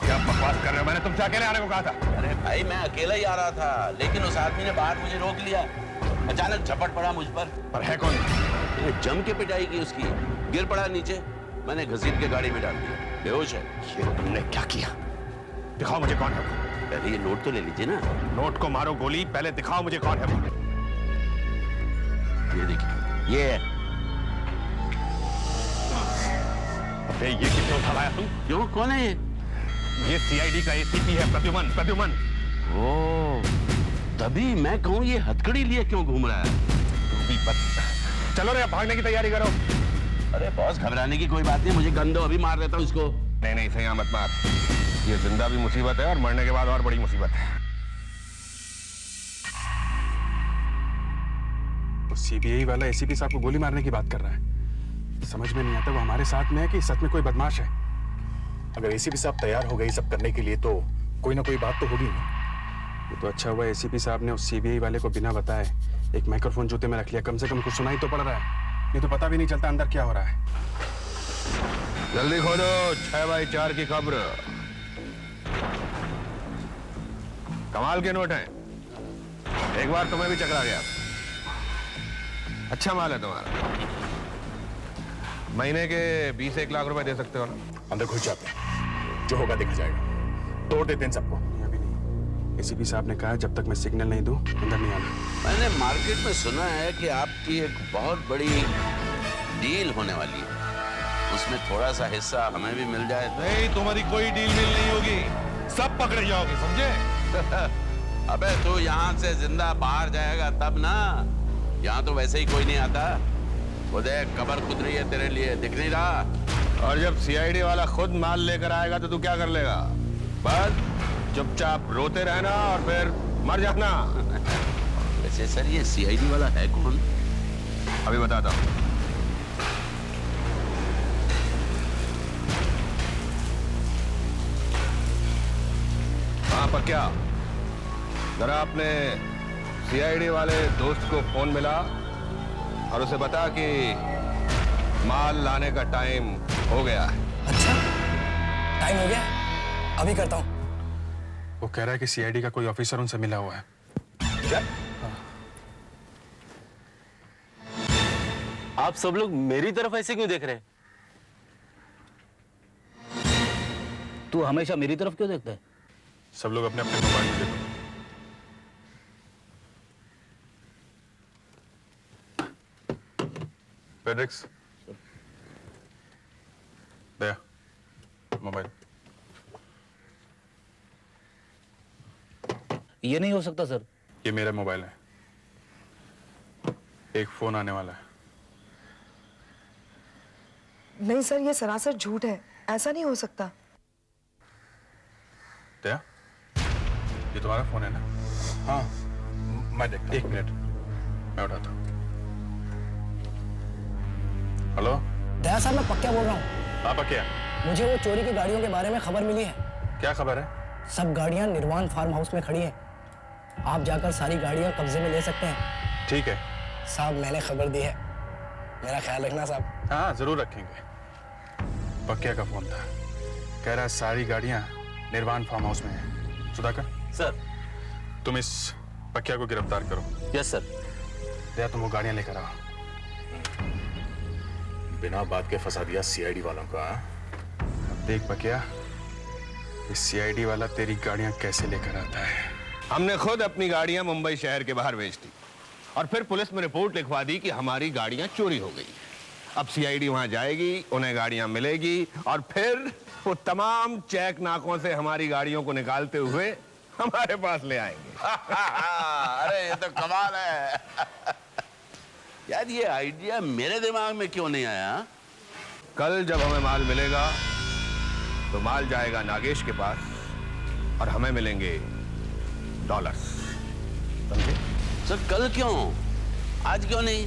S11: क्या बकवास कर रहे हो? मैंने तुमसे अकेले आने को कहा था।
S1: अरे भाई, मैं अकेला ही आ रहा था, लेकिन उस आदमी ने बाहर मुझे रोक लिया। अचानक झपट पड़ा मुझ पर।
S11: है कौन?
S1: जम के पिटाई की उसकी। गिर पड़ा नीचे, मैंने घसीट के गाड़ी में डाल दिया, बेहोश है।
S11: ये तुमने क्या किया? दिखाओ मुझे कौन है वो।
S1: पहले ये नोट तो ले लीजिए ना।
S11: नोट को मारो गोली, पहले दिखाओ मुझे कौन है वो।
S1: ये देखिए, ये है।
S11: अबे ये किसने उठा लाया तुम?
S1: क्यों, कौन है ये?
S11: ये सीआईडी का एसीपी है, प्रद्युमन।
S1: ओ, तभी मैं कहूं ये हथकड़ी लिए क्यों घूम रहा है?
S11: चलो रे, भागने की तैयारी करो।
S1: अरे बॉस, घबराने की कोई बात नहीं, मुझे गन दो, अभी मार देता हूँ इसको।
S11: नहीं इसे यहाँ मत मार। ये जिंदा भी मुसीबत है और मरने के बाद और बड़ी मुसीबत है।
S5: वो सीबीआई वाला एसीपी साहब को गोली मारने की बात कर रहा है। समझ में नहीं आता वो हमारे साथ में है कि सच में कोई बदमाश है। अगर एसीपी साहब तैयार हो गए सब करने के लिए तो कोई ना कोई बात तो होगी ना। वो तो अच्छा हुआ एसीपी साहब ने उस सीबीआई वाले को बिना बताए एक माइक्रोफोन जूते में रख लिया, कम से कम कुछ सुनाई तो पड़ रहा है, नहीं तो पता भी नहीं चलता अंदर क्या हो रहा है।
S11: जल्दी खोदो 6x4 की कब्र। कमाल के नोट हैं, एक बार तुम्हें भी चकरा गया। अच्छा माल है तुम्हारा। महीने के 20-1 लाख रुपए दे सकते हो ना?
S5: अंदर घुस जाते हैं, जो होगा देखा जाएगा। तोड़ देते हैं सबको। अभी नहीं, एसीपी साहब ने कहा जब तक मैं सिग्नल नहीं दूं अंदर नहीं आना।
S1: मैंने मार्केट में सुना है कि आपकी एक बहुत बड़ी डील होने वाली है, उसमें थोड़ा सा हिस्सा हमें भी मिल जाए।
S11: नहीं, तुम्हारी कोई डील मिल नहीं होगी, सब पकड़े जाओगे, समझे?
S1: अबे तू यहाँ से जिंदा बाहर जाएगा तब ना, यहाँ तो वैसे ही कोई नहीं आता। वो देख, कब्र खुद रही है तेरे लिए, दिख नहीं रहा?
S11: और जब सीआईडी वाला खुद माल लेकर आएगा तो तू क्या कर लेगा? बस चुपचाप रोते रहना और फिर मर जाना।
S1: वैसे सर ये सीआईडी वाला है कौन?
S11: अभी बताता हूँ। हाँ पक्या, जरा अपने सीआईडी वाले दोस्त को फोन मिला और उसे बता कि माल लाने का टाइम हो गया है।
S8: अच्छा, टाइम हो गया, अभी करता हूँ।
S5: वो कह रहा है कि सीआईडी का कोई ऑफिसर उनसे मिला हुआ है।
S11: क्या?
S13: आप सब लोग मेरी तरफ ऐसे क्यों देख रहे हैं?
S9: तू हमेशा मेरी तरफ क्यों देखता है?
S5: सब लोग अपने अपने मोबाइल में देखो। पेड्रिक्स, दया, मोबाइल।
S9: ये नहीं हो सकता सर।
S5: ये मेरा मोबाइल है, एक फोन आने वाला है।
S12: नहीं सर, ये सरासर झूठ है, ऐसा नहीं हो सकता।
S5: दया, ये तुम्हारा फोन है ना? हाँ, मैं देखता। 1 मिनट, मैं उठाता हूँ। हेलो
S8: दया साहब, मैं पक्का बोल रहा हूँ।
S5: हाँ पक्या,
S8: मुझे वो चोरी की गाड़ियों के बारे में खबर मिली है।
S5: क्या खबर है?
S8: सब गाड़ियां निर्वाण फार्म हाउस में खड़ी हैं। आप जाकर सारी गाड़ियां कब्जे में ले सकते हैं।
S5: ठीक है
S8: साहब, मैंने खबर दी है, मेरा ख्याल रखना साहब।
S5: हाँ जरूर रखेंगे। पक्या का फोन था, कह रहा है सारी गाड़ियां निर्वाण फार्म हाउस में है। सुधाकर
S13: सर।
S5: तुम इस पक्या को गिरफ्तार करो।
S13: Yes sir.
S5: दया, तुम वो गाड़ियां लेकर आओ। बिना बात के फंसा दिया सीआईडी वालों को। अब देख पक्या, इस सीआईडी वाला तेरी गाड़ियां कैसे लेकर आता है।
S11: हमने खुद अपनी गाड़ियां मुंबई शहर के बाहर बेच दी और फिर पुलिस में रिपोर्ट लिखवा दी कि हमारी गाड़ियां चोरी हो गई। अब सीआईडी वहां जाएगी, उन्हें गाड़ियां मिलेगी और फिर वो तमाम चेक नाकों से हमारी गाड़ियों को निकालते हुए हमारे पास ले आएंगे।
S1: अरे ये तो कमाल है। यार ये आइडिया मेरे दिमाग में क्यों नहीं आया?
S11: कल जब हमें माल मिलेगा तो माल जाएगा नागेश के पास और हमें मिलेंगे डॉलर्स, समझे?
S1: सर कल क्यों, आज क्यों नहीं?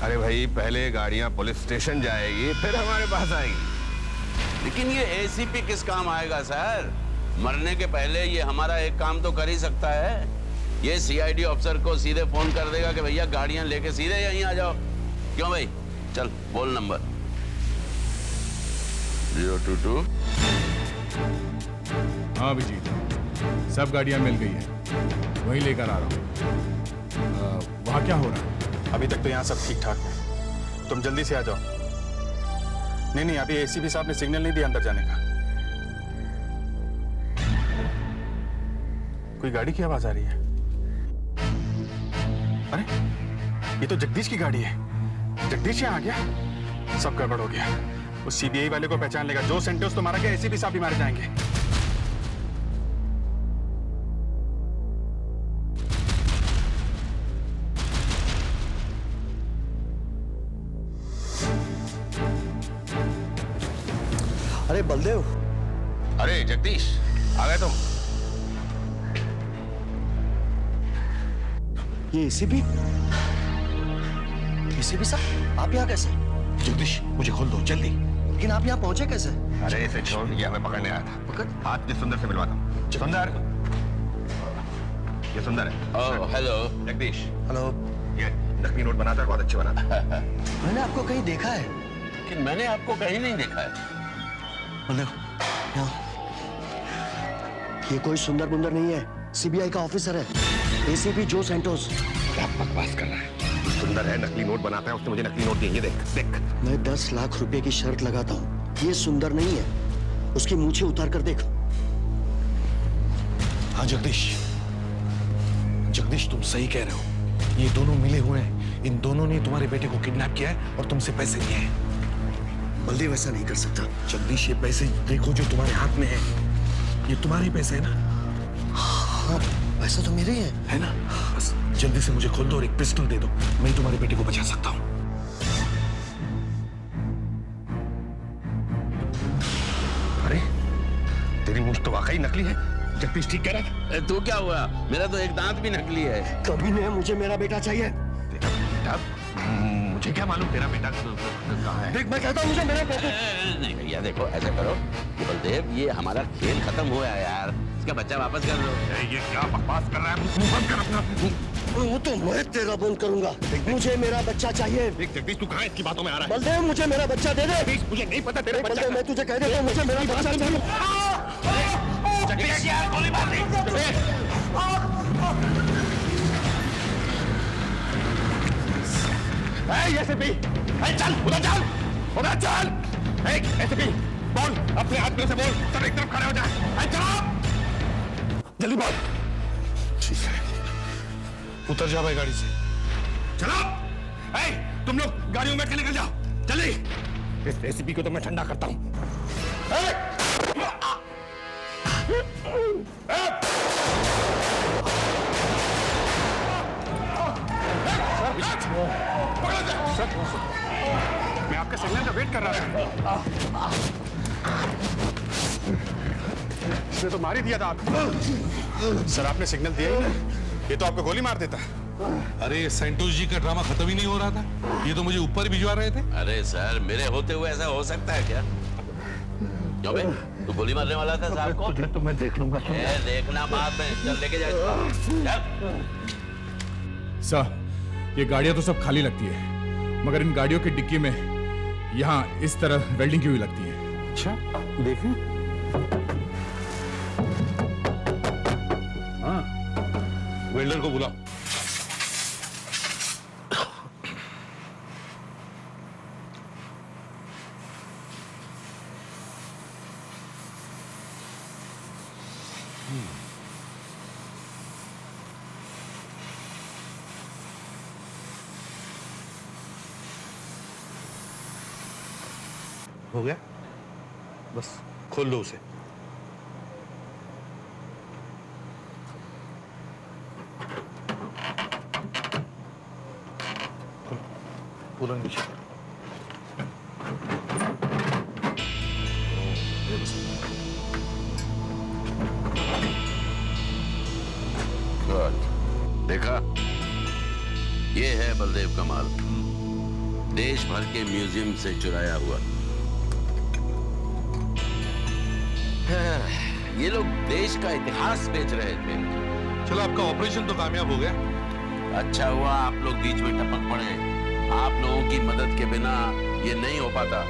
S11: अरे भाई, पहले गाड़ियां पुलिस स्टेशन जाएगी फिर हमारे पास आएगी।
S1: लेकिन ये एसीपी किस काम आएगा सर? मरने के पहले ये हमारा एक काम तो कर ही सकता है। ये सीआईडी अफसर को सीधे फोन कर देगा कि भैया गाड़ियां लेके सीधे यहीं आ जाओ। क्यों भाई? चल बोल नंबर। 022।
S5: हाँ अभिजीत, सब गाड़ियां मिल गई है, वही लेकर आ रहा हूँ। वहाँ क्या हो रहा है? अभी तक तो यहाँ सब ठीक ठाक है, तुम जल्दी से आ जाओ। नहीं, अभी एसीपी साहब ने सिग्नल नहीं दिया अंदर जाने का। कोई गाड़ी की आवाज आ रही है। अरे ये तो जगदीश की गाड़ी है। जगदीश यहाँ आ गया, सब गड़बड़ हो गया। उस सीबीआई वाले को पहचान लेगा। जो सेंटोस तो मारा गया, एसीपी साहब भी मारे जाएंगे।
S4: अरे बलदेव।
S11: अरे जगदीश, आ गए तुम?
S4: ये एसीपी साहब, आप यहाँ कैसे?
S7: जगदीश मुझे खोल दो जल्दी।
S4: लेकिन आप यहाँ पहुंचे कैसे?
S11: अरे इसे छोड़, ये हमें पकड़ने आया था।
S4: पकड़?
S11: आज ने सुंदर से मिलवाता हूँ। सुंदर, ये सुंदर है।
S1: Oh hello.
S11: जगदीश,
S4: हेलो।
S11: ये नकली नोट बनाता है, बहुत अच्छे बनाता है।
S4: मैंने आपको कहीं देखा है।
S1: लेकिन मैंने आपको कहीं नहीं देखा है।
S4: बलदेव, यहाँ ये कोई सुंदर बुंदर नहीं है, सीबीआई का ऑफिसर है, एसीपी जो सेंटोस।
S11: क्या बकवास कर रहा है? सुंदर है, नकली नोट बनाता है, उसने मुझे नकली नोट दिए। ये देख देख।
S4: मैं 10 लाख रुपए की शर्त लगाता हूँ, ये सुंदर नहीं है। उसकी मूछें उतार कर देख।
S7: हाँ जगदीश, तुम सही कह रहे हो। ये दोनों मिले हुए हैं। इन दोनों ने तुम्हारे बेटे को किडनैप किया है और तुमसे पैसे लिए हैं।
S4: बलदेव ऐसा नहीं कर सकता।
S7: जगदीश, ये पैसे देखो जो तुम्हारे हाथ में है, ये तुम्हारे पैसे है ना?
S4: हाँ, पैसा तो मेरे ही
S7: है ना? बस जल्दी से मुझे खोल दो और एक पिस्टल दे दो, मैं तुम्हारे बेटे को बचा सकता हूँ।
S11: अरे तेरी मूछ तो वाकई नकली है। जगदीश ठीक कह रहा है।
S1: तू क्या हुआ? मेरा तो एक दांत भी नकली है।
S4: कभी नहीं, मुझे मेरा बेटा चाहिए।
S11: तेरा बेटा? मुझे क्या मालूम तेरा बेटा कहाँ है?
S4: देख, मैं कहता हूँ मुझे मेरा बेटा।
S1: नहीं भैया, देखो ऐसा करो कि बलदेव, ये हमारा खेल खत्म हुआ है यार। इसका बच्चा वापस कर दो।
S11: ये क्या बकवास कर रहा है? मुंह बंद कर अपना।
S4: वो तो मैं तेरा बंद करूंगा। मुझे मेरा बच्चा चाहिए।
S11: देख जगदीश, तू कहाँ इसकी बातों में आ रहा है?
S4: बलदेव, मुझे मेरा बच्चा दे दे।
S11: मुझे नहीं पता तेरा बच्चा।
S4: मैं तुझे कह देता हूँ, मुझे मेरा बच्चा चाहिए।
S11: जगदीश यार, गोली मार दी। एसीपी, चल उधर चल, उधर चल। एसीपी बोल, अपने आदमियों से बोल, सब एक तरफ खड़े हो जाए। चलो जल्दी बोल।
S7: ठीक है, उतर जा भाई गाड़ी से।
S11: चलो तुम लोग गाड़ियों में बैठ के निकल जाओ जल्दी। इस एसीपी को तो मैं ठंडा करता हूं।
S5: मैं आपके सिग्नल का वेट कर रहा था। इसने तो मार ही दिया था आपको। सर आपने सिग्नल दिया ही नहीं, ये तो आपको गोली मार देता।
S7: अरे सेंटोस जी का ड्रामा खत्म ही नहीं हो रहा था, ये तो मुझे ऊपर भिजवा रहे थे।
S1: अरे सर, मेरे होते हुए ऐसा हो सकता है क्या? क्यों बे, तू गोली मारने वाला था साहब को?
S11: तो मैं देख लूंगा।
S1: देखना बाद में, चल लेके जा।
S5: सर, ये गाड़ियां तो सब खाली लगती है, मगर इन गाड़ियों की डिक्की में यहाँ इस तरह वेल्डिंग की हुई लगती है।
S7: अच्छा देखें।
S11: हाँ, वेल्डर को बुलाओ।
S7: हो गया, बस खोल लो उसे। पूरा नीचे
S1: देखा, ये है बलदेव का माल, देश भर के म्यूजियम से चुराया हुआ। ये लोग देश का इतिहास बेच रहे थे।
S7: चलो, आपका ऑपरेशन तो कामयाब हो गया।
S1: अच्छा हुआ आप लोग बीच में टपक पड़े। आप लोगों की मदद के बिना ये नहीं हो पाता।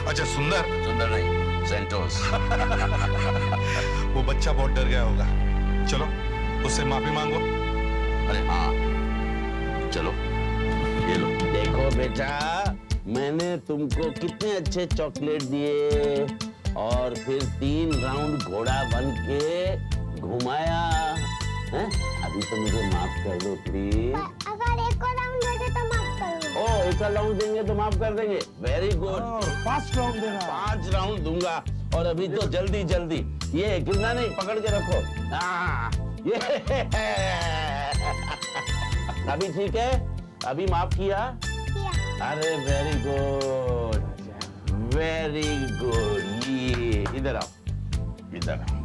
S7: अच्छा
S1: सुंदर नहीं, सेंटोस।
S7: वो बच्चा बहुत डर गया होगा। चलो उससे माफी मांगो।
S1: अरे हाँ, चलो ये लो। देखो बेटा, मैंने तुमको कितने अच्छे चॉकलेट दिए और फिर 3 राउंड घोड़ा बन के घुमाया हैं? अभी तो मुझे माफ कर दो प्लीज।
S15: अगर एक और राउंड देते तो माफ करो।
S1: ओ, एक और राउंड देंगे तो माफ कर देंगे। Very good.
S7: 5 राउंड देना।
S1: 5 राउंड दूंगा और अभी तो जल्दी जल्दी। ये गिरना नहीं, पकड़ के रखो। ये अभी ठीक है? अभी माफ किया? अरे वेरी गुड, वेरी गुड। ये इधर आओ, इधर आओ।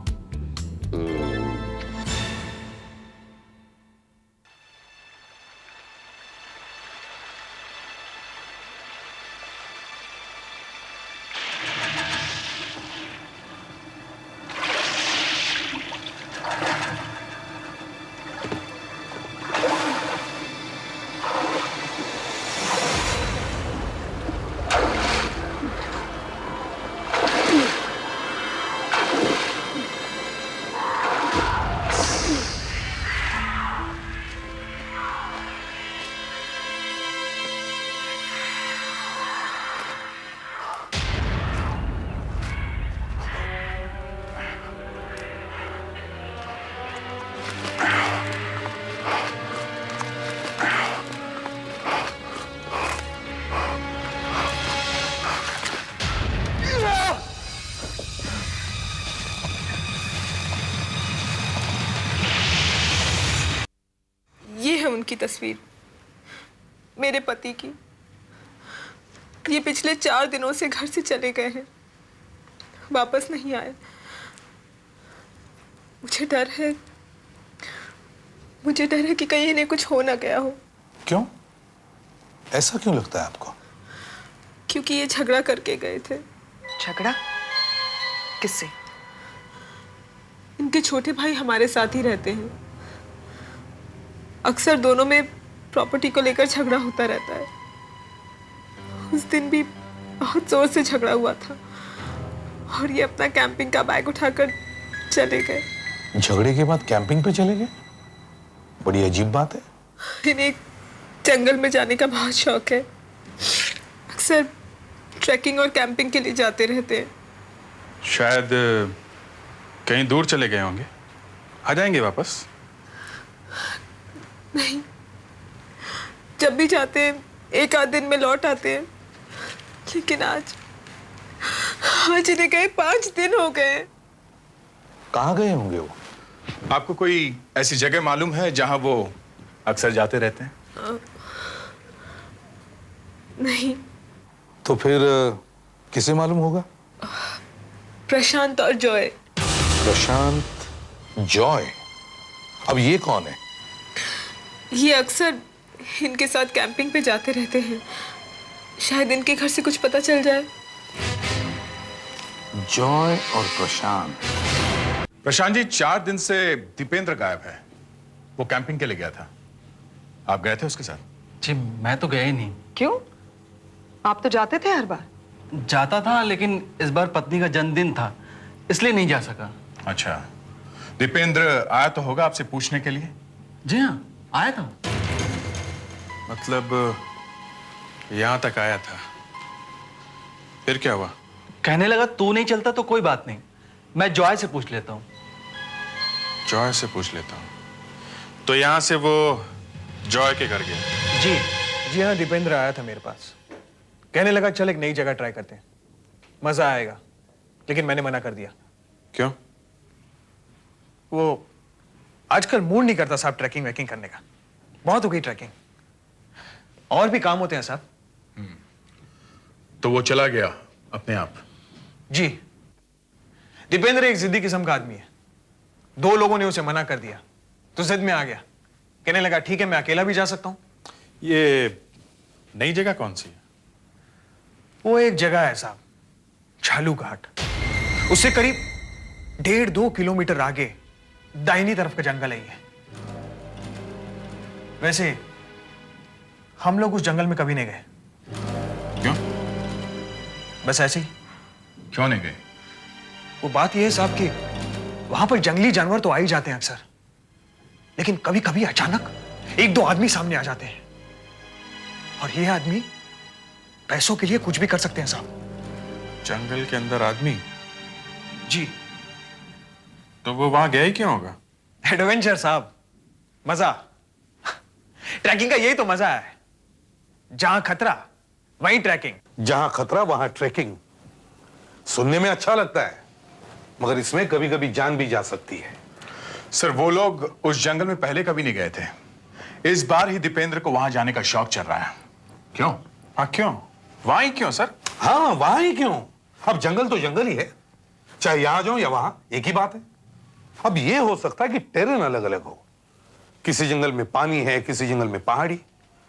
S12: ये है उनकी तस्वीर, मेरे पति की। ये पिछले 4 दिनों से घर से चले गए हैं, वापस नहीं आए। मुझे डर है कि कहीं इन्हें कुछ हो ना गया हो।
S7: क्यों? ऐसा क्यों लगता है आपको?
S12: क्योंकि ये झगड़ा करके गए थे। झगड़ा? किससे? इनके छोटे भाई हमारे साथ ही रहते हैं। अक्सर दोनों में प्रॉपर्टी को लेकर झगड़ा होता रहता है। उस दिन भी बहुत जोर से झगड़ा हुआ था और ये अपना कैंपिंग का बैग उठाकर चले गए।
S7: झगड़े के बाद कैंपिंग पे चले गए? बड़ी अजीब बात है।
S12: इन्हें जंगल में जाने का बहुत शौक है। अक्सर ट्रैकिंग और कैंपिंग के लिए जाते रहते हैं।
S5: शायद कहीं दूर चले गए होंगे, आ जाएंगे वापस।
S12: नहीं, जब भी जाते हैं 1 आध दिन में लौट आते हैं, लेकिन आज इन्हें गए 5 दिन हो गए।
S7: कहाँ गए होंगे वो?
S5: आपको कोई ऐसी जगह मालूम है जहां वो अक्सर जाते रहते हैं?
S12: नहीं।
S7: तो फिर किसे मालूम होगा?
S12: प्रशांत और जॉय।
S7: प्रशांत, जॉय। अब ये कौन है?
S12: ये अक्सर इनके साथ कैंपिंग पे जाते रहते हैं। शायद इनके घर से कुछ पता चल जाए।
S7: जॉय और प्रशांत।
S5: प्रशांत जी, 4 दिन से दीपेंद्र गायब है। वो कैंपिंग के लिए गया था। आप गए थे उसके साथ?
S9: जी मैं तो गया ही नहीं।
S12: क्यों? आप तो जाते थे हर बार।
S9: जाता था, लेकिन इस बार पत्नी का जन्मदिन था, इसलिए नहीं जा सका।
S5: अच्छा, दीपेंद्र आया तो होगा आपसे पूछने के लिए?
S9: जी हाँ, आया था।
S5: मतलब यहां तक आया था, फिर क्या हुआ?
S9: कहने लगा तू नहीं चलता तो कोई बात नहीं, मैं जॉय से पूछ लेता हूँ।
S5: जॉय से पूछ लेता हूँ। तो यहां से वो जॉय के घर गया?
S16: जी हाँ, दीपेंद्र आया था मेरे पास। कहने लगा चल एक नई जगह ट्राई करते हैं, मजा आएगा। लेकिन मैंने मना कर दिया।
S5: क्यों?
S16: वो आजकल मूड नहीं करता साहब ट्रैकिंग वैकिंग करने का। बहुत हो गई ट्रैकिंग, और भी काम होते हैं साहब।
S5: तो वो चला गया अपने आप?
S16: जी, दीपेंद्र एक जिद्दी किस्म का आदमी है। 2 लोगों ने उसे मना कर दिया तो जिद में आ गया। कहने लगा ठीक है, मैं अकेला भी जा सकता हूं।
S5: ये नई जगह कौन सी है?
S16: वो एक जगह है साहब, छालू घाट। उससे करीब 1.5-2 किलोमीटर आगे दाहिनी तरफ का जंगल है ये। वैसे हम लोग उस जंगल में कभी नहीं गए।
S5: क्यों?
S16: बस ऐसे ही।
S5: क्यों नहीं गए?
S16: वो बात यह है साहब कि वहां पर जंगली जानवर तो आ ही जाते हैं अक्सर, लेकिन कभी कभी अचानक 1-2 आदमी सामने आ जाते हैं। और ये आदमी पैसों के लिए कुछ भी कर सकते हैं साहब।
S5: जंगल के अंदर आदमी?
S16: जी।
S5: तो वो वहां गया ही क्यों होगा?
S16: एडवेंचर साहब, मजा। ट्रैकिंग का यही तो मजा है, जहां खतरा वहीं ट्रैकिंग।
S7: जहां खतरा वहां ट्रैकिंग। सुनने में अच्छा लगता है, मगर इसमें कभी कभी जान भी जा सकती है।
S5: सर, वो लोग उस जंगल में पहले कभी नहीं गए थे। इस बार ही दीपेंद्र को वहां जाने का शौक चल रहा है।
S7: क्यों?
S5: हाँ, क्यों? वहां ही क्यों सर?
S7: हाँ, वहां ही क्यों? अब जंगल तो जंगल ही है, चाहे यहां जाओ या वहां, एक ही बात है। अब ये हो सकता है कि टेरेन अलग अलग हो, किसी जंगल में पानी है, किसी जंगल में पहाड़ी,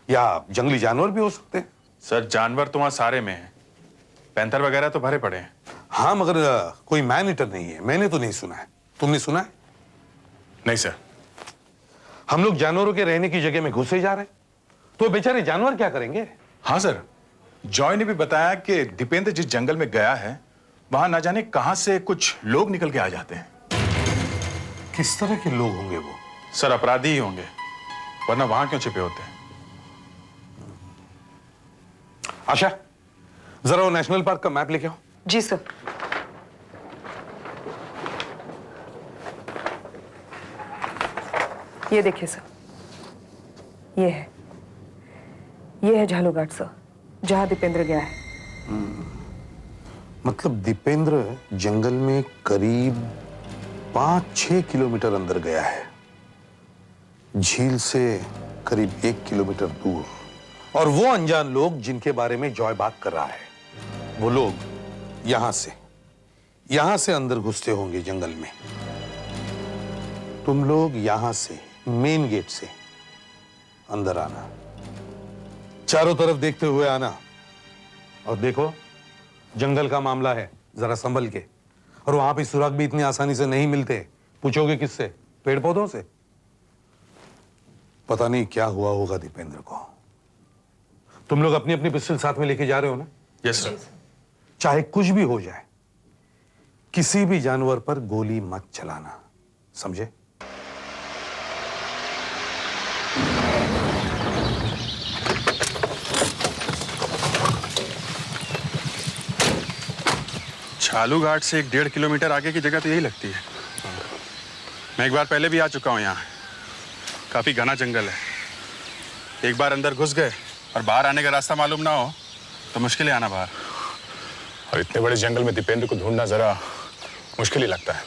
S7: या जंगली जानवर भी हो सकते हैं।
S5: सर, जानवर तो वहां सारे में है, पैंथर वगैरह तो भरे पड़े हैं।
S7: हाँ, मगर कोई मैन ईटर नहीं है, मैंने तो नहीं सुना है। तुमने सुना है?
S5: नहीं सर।
S7: हम लोग जानवरों के रहने की जगह में घुसे जा रहे हैं, तो बेचारे जानवर क्या करेंगे?
S5: हाँ सर, जॉय ने भी बताया कि दीपेंद्र जिस जंगल में गया है वहां ना जाने कहां से कुछ लोग निकल के आ जाते हैं।
S7: किस तरह के लोग होंगे वो?
S5: सर, अपराधी ही होंगे, वरना वहां क्यों छिपे होते हैं?
S7: आशा, जरा वो नेशनल पार्क का मैप लेके आओ।
S12: जी सर। ये देखिए सर, ये है झालू घाट सर, जहां दीपेंद्र गया है।
S7: मतलब दीपेंद्र जंगल में करीब 5-6 किलोमीटर अंदर गया है, झील से करीब 1 किलोमीटर दूर। और वो अनजान लोग जिनके बारे में जॉय बात कर रहा है, वो लोग यहां से अंदर घुसते होंगे जंगल में। तुम लोग यहां से मेन गेट से अंदर आना, चारों तरफ देखते हुए आना, और देखो जंगल का मामला है, जरा संभल के। और वहां पे सुराग भी इतनी आसानी से नहीं मिलते। पूछोगे किससे? पेड़ पौधों से। पता नहीं क्या हुआ होगा दीपेंद्र को। तुम लोग अपनी अपनी पिस्टल साथ में लेके जा रहे हो ना?
S5: Yes sir.
S7: चाहे कुछ भी हो जाए, किसी भी जानवर पर गोली मत चलाना, समझे?
S5: झालू घाट से 1-1.5 किलोमीटर आगे की जगह तो यही लगती है। मैं एक बार पहले भी आ चुका हूँ यहाँ। काफी घना जंगल है। एक बार अंदर घुस गए और बाहर आने का रास्ता मालूम ना हो तो मुश्किल है आना बाहर।
S17: और इतने बड़े जंगल में दीपेंद्र को ढूंढना जरा मुश्किल ही लगता है।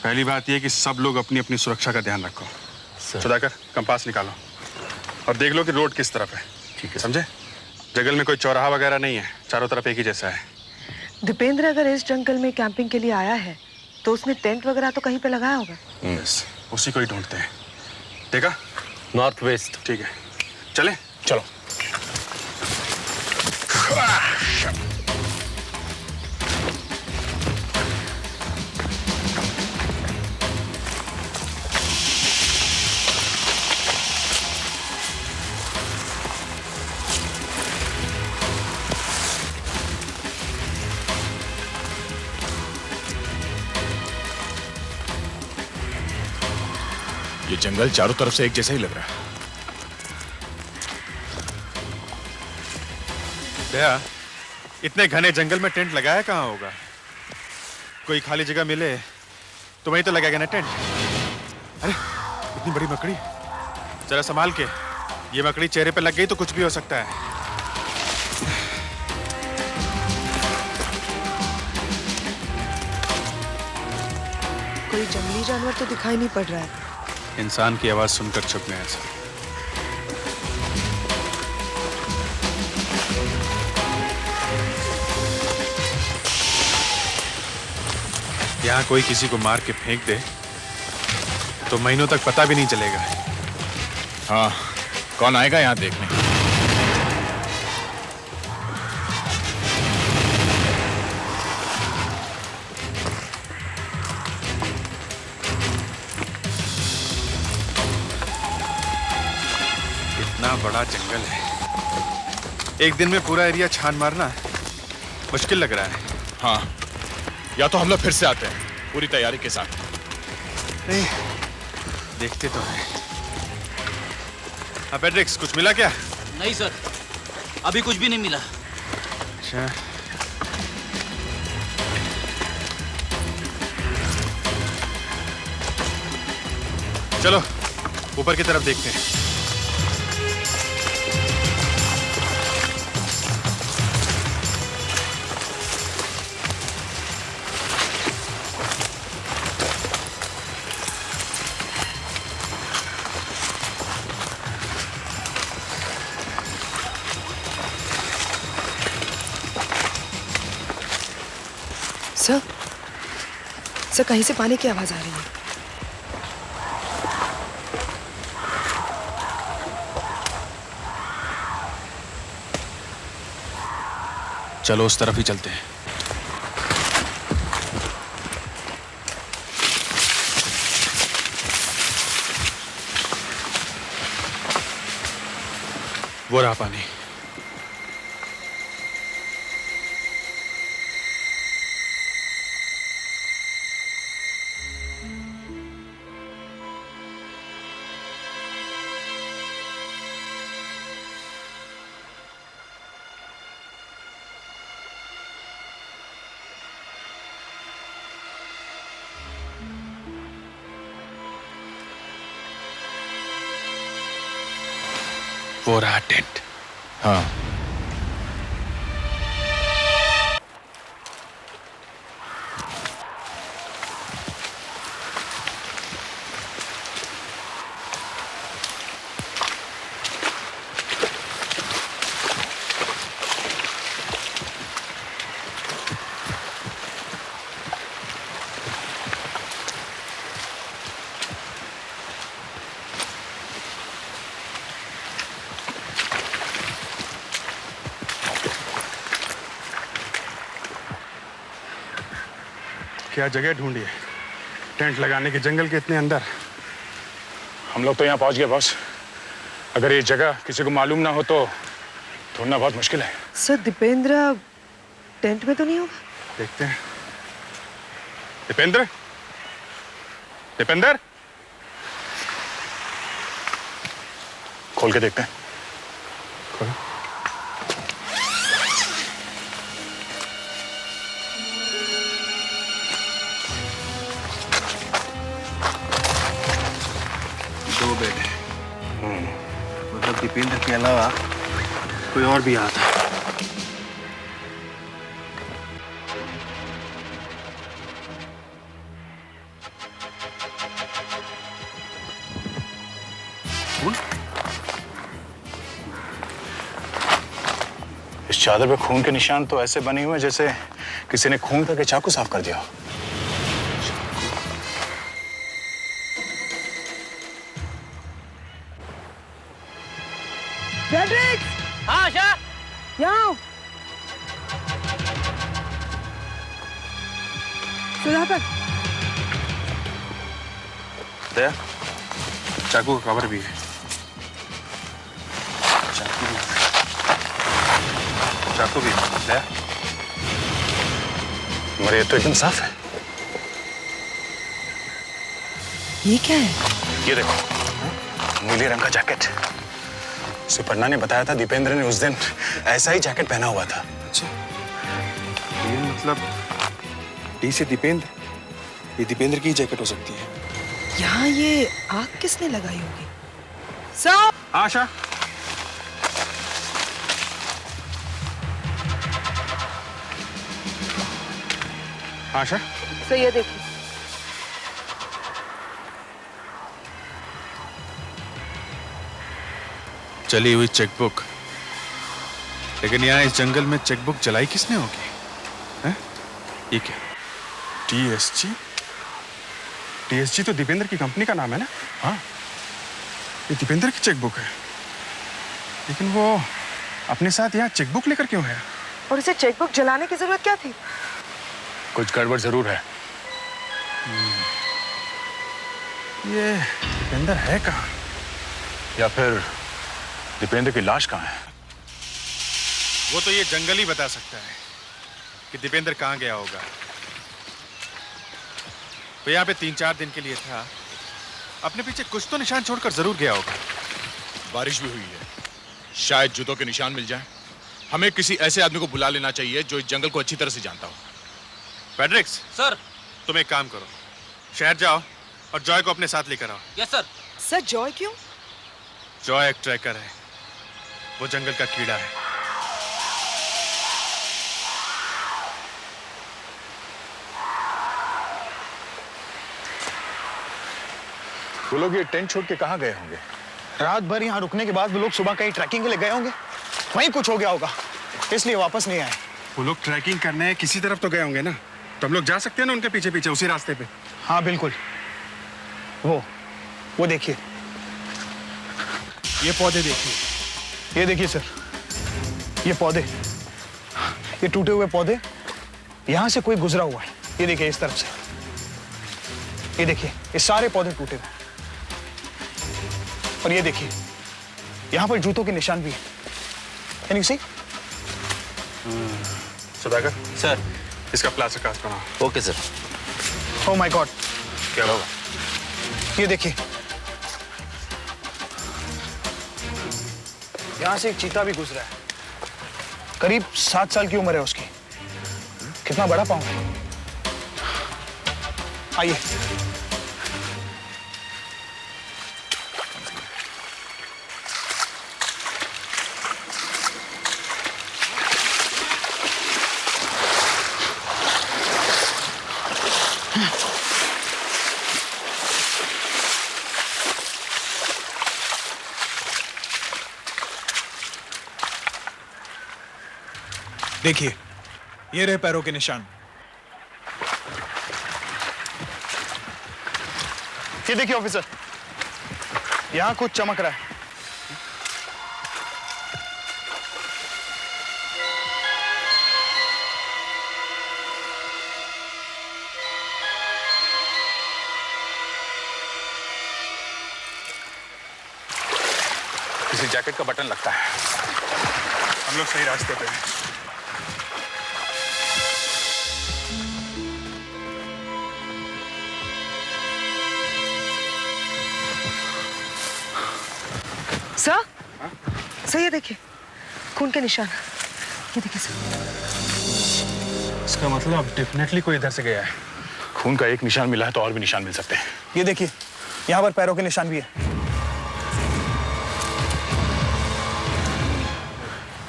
S5: पहली बात यह कि सब लोग अपनी अपनी सुरक्षा का ध्यान रखो। सुधाकर, कंपास निकालो और देख लो कि रोड किस तरफ है। ठीक है, समझे? जंगल में कोई चौराहा वगैरह नहीं है, चारों तरफ एक ही जैसा है।
S12: दीपेंद्र अगर इस जंगल में कैंपिंग के लिए आया है तो उसने टेंट वगैरह तो कहीं पे लगाया होगा।
S5: यस, उसी को ही ढूंढते हैं। देखा?
S13: North west.
S5: ठीक है, चले?
S17: चलो। ये जंगल चारों तरफ से एक जैसा ही लग रहा है।
S5: दया, इतने घने जंगल में टेंट लगाया कहाँ होगा? कोई खाली जगह मिले तो वहीं तो लगाएगा ना टेंट। अरे, इतनी बड़ी मकड़ी, जरा संभाल के। ये मकड़ी चेहरे पे लग गई तो कुछ भी हो सकता है।
S12: कोई जंगली जानवर तो दिखाई नहीं पड़ रहा है।
S5: इंसान की आवाज सुनकर छुप गए ऐसा। यहाँ कोई किसी को मार के फेंक दे तो महीनों तक पता भी नहीं चलेगा।
S17: हाँ, कौन आएगा यहाँ देखने?
S5: इतना बड़ा जंगल है, एक दिन में पूरा एरिया छान मारना मुश्किल लग रहा है।
S17: हाँ, या तो हम लोग फिर से आते हैं पूरी तैयारी के साथ।
S5: नहीं, देखते तो हैं। पेड्रिक्स, कुछ मिला क्या?
S6: नहीं सर। अभी कुछ भी नहीं मिला।
S16: अच्छा, चलो ऊपर की तरफ देखते हैं।
S12: सर कहीं से पानी की आवाज आ रही है।
S16: चलो उस तरफ ही चलते हैं। वो रहा पानी। वो रहा टेंट।
S17: हाँ, क्या जगह ढूंढी है टेंट लगाने की, जंगल के इतने अंदर। हम लोग तो यहाँ पहुंच गए बॉस। अगर ये जगह किसी को मालूम ना हो तो ढूंढना बहुत मुश्किल है।
S12: सर दीपेंद्र टेंट में तो नहीं होगा?
S17: देखते हैं। दीपेंद्र, दीपेंद्र, खोल के देखते हैं। खोलो।
S16: दो बेड है। मतलब दीपेंद्र के अलावा कोई और भी आता है।
S17: इस चादर पे खून के निशान तो ऐसे बने हुए हैं जैसे किसी ने खून करके चाकू साफ कर दिया हो।
S12: फ्रेडरिक!
S13: हाँ आशा।
S12: यहाँ आओ। सुधाकर।
S16: दया, चाकू का कवर भी है। चाकू भी है। दया,
S17: मगर ये तो एकदम साफ है।
S12: ये क्या है?
S17: ये देखो, नीले रंग का जैकेट। सुपर्णा ने बताया था दीपेंद्र ने उस दिन ऐसा ही जैकेट पहना हुआ था।
S16: अच्छा, ये मतलब डी से दीपेंद्र, ये दीपेंद्र की जैकेट हो सकती है।
S12: यहाँ ये आग किसने लगाई होगी? सब
S16: आशा, आशा,
S12: तो ये देखिए।
S16: चली हुई चेकबुक। लेकिन यहाँ इस जंगल में चेकबुक जलाई किसने होगी? हैं? ये क्या? TSG? TSG तो दीपेंद्र की कंपनी का नाम है ना? हाँ, ये दीपेंद्र की चेकबुक है। लेकिन वो अपने साथ यहाँ चेकबुक लेकर क्यों है?
S12: और इसे चेकबुक जलाने की जरूरत क्या थी?
S17: कुछ गड़बड़ जरूर है।
S16: ये दीपेंद्र है कहाँ?
S17: या फिर दीपेंद्र की लाश कहाँ है?
S16: वो तो ये जंगल ही बता सकता है कि दीपेंद्र कहाँ गया होगा। वो यहाँ पे 3-4 दिन के लिए था। अपने पीछे कुछ तो निशान छोड़कर जरूर गया होगा।
S17: बारिश भी हुई है, शायद जूतों के निशान मिल जाए। हमें किसी ऐसे आदमी को बुला लेना चाहिए जो इस जंगल को अच्छी तरह से जानता हो। फेड्रिक्स
S9: सर।
S17: तुम एक काम करो, शहर जाओ और जॉय को अपने साथ लेकर आओ।
S9: Yes sir.
S12: सर जॉय क्यों?
S17: जॉय एक ट्रैकर है, वो जंगल का कीड़ा है।
S7: वो लोग ये टेंट छोड़ के कहाँ गए होंगे?
S8: रात भर यहाँ रुकने के बाद वो लोग सुबह कहीं ट्रैकिंग के लिए गए होंगे, वहीं कुछ हो गया होगा, इसलिए वापस नहीं आए।
S17: वो लोग ट्रैकिंग करने किसी तरफ तो गए होंगे ना, तो हम लोग जा सकते हैं ना उनके पीछे पीछे उसी रास्ते पे।
S8: हाँ बिल्कुल। वो देखिए,
S5: ये पौधे देखिए,
S8: ये देखिए सर, ये पौधे, ये टूटे हुए पौधे, यहाँ से कोई गुजरा हुआ है। ये देखिए इस तरफ से, ये देखिए ये सारे पौधे टूटे हुए। और ये देखिए यहाँ पर जूतों के निशान भी हैं। Can you see?
S17: Sudhakar
S13: sir.
S17: इसका प्लास्टर कास्ट बनाओ।
S13: Okay sir.
S8: Oh my God!
S17: क्या होगा?
S8: ये देखिए, यहाँ से एक चीता भी गुजरा है, करीब 7 साल की उम्र है उसकी। कितना बड़ा पाँव है। आइए।
S5: देखिए ये रहे पैरों के निशान।
S8: ये देखिए ऑफिसर, यहाँ कुछ चमक रहा है।
S17: किसी जैकेट का बटन लगता है। हम लोग सही रास्ते पे हैं।
S12: सर, सर ये देखिए खून के निशान, ये देखिए सर।
S17: इसका मतलब डेफिनेटली कोई इधर से गया है।
S7: खून का एक निशान मिला है तो और भी निशान मिल सकते हैं।
S8: ये देखिए यहाँ पर पैरों के निशान भी है।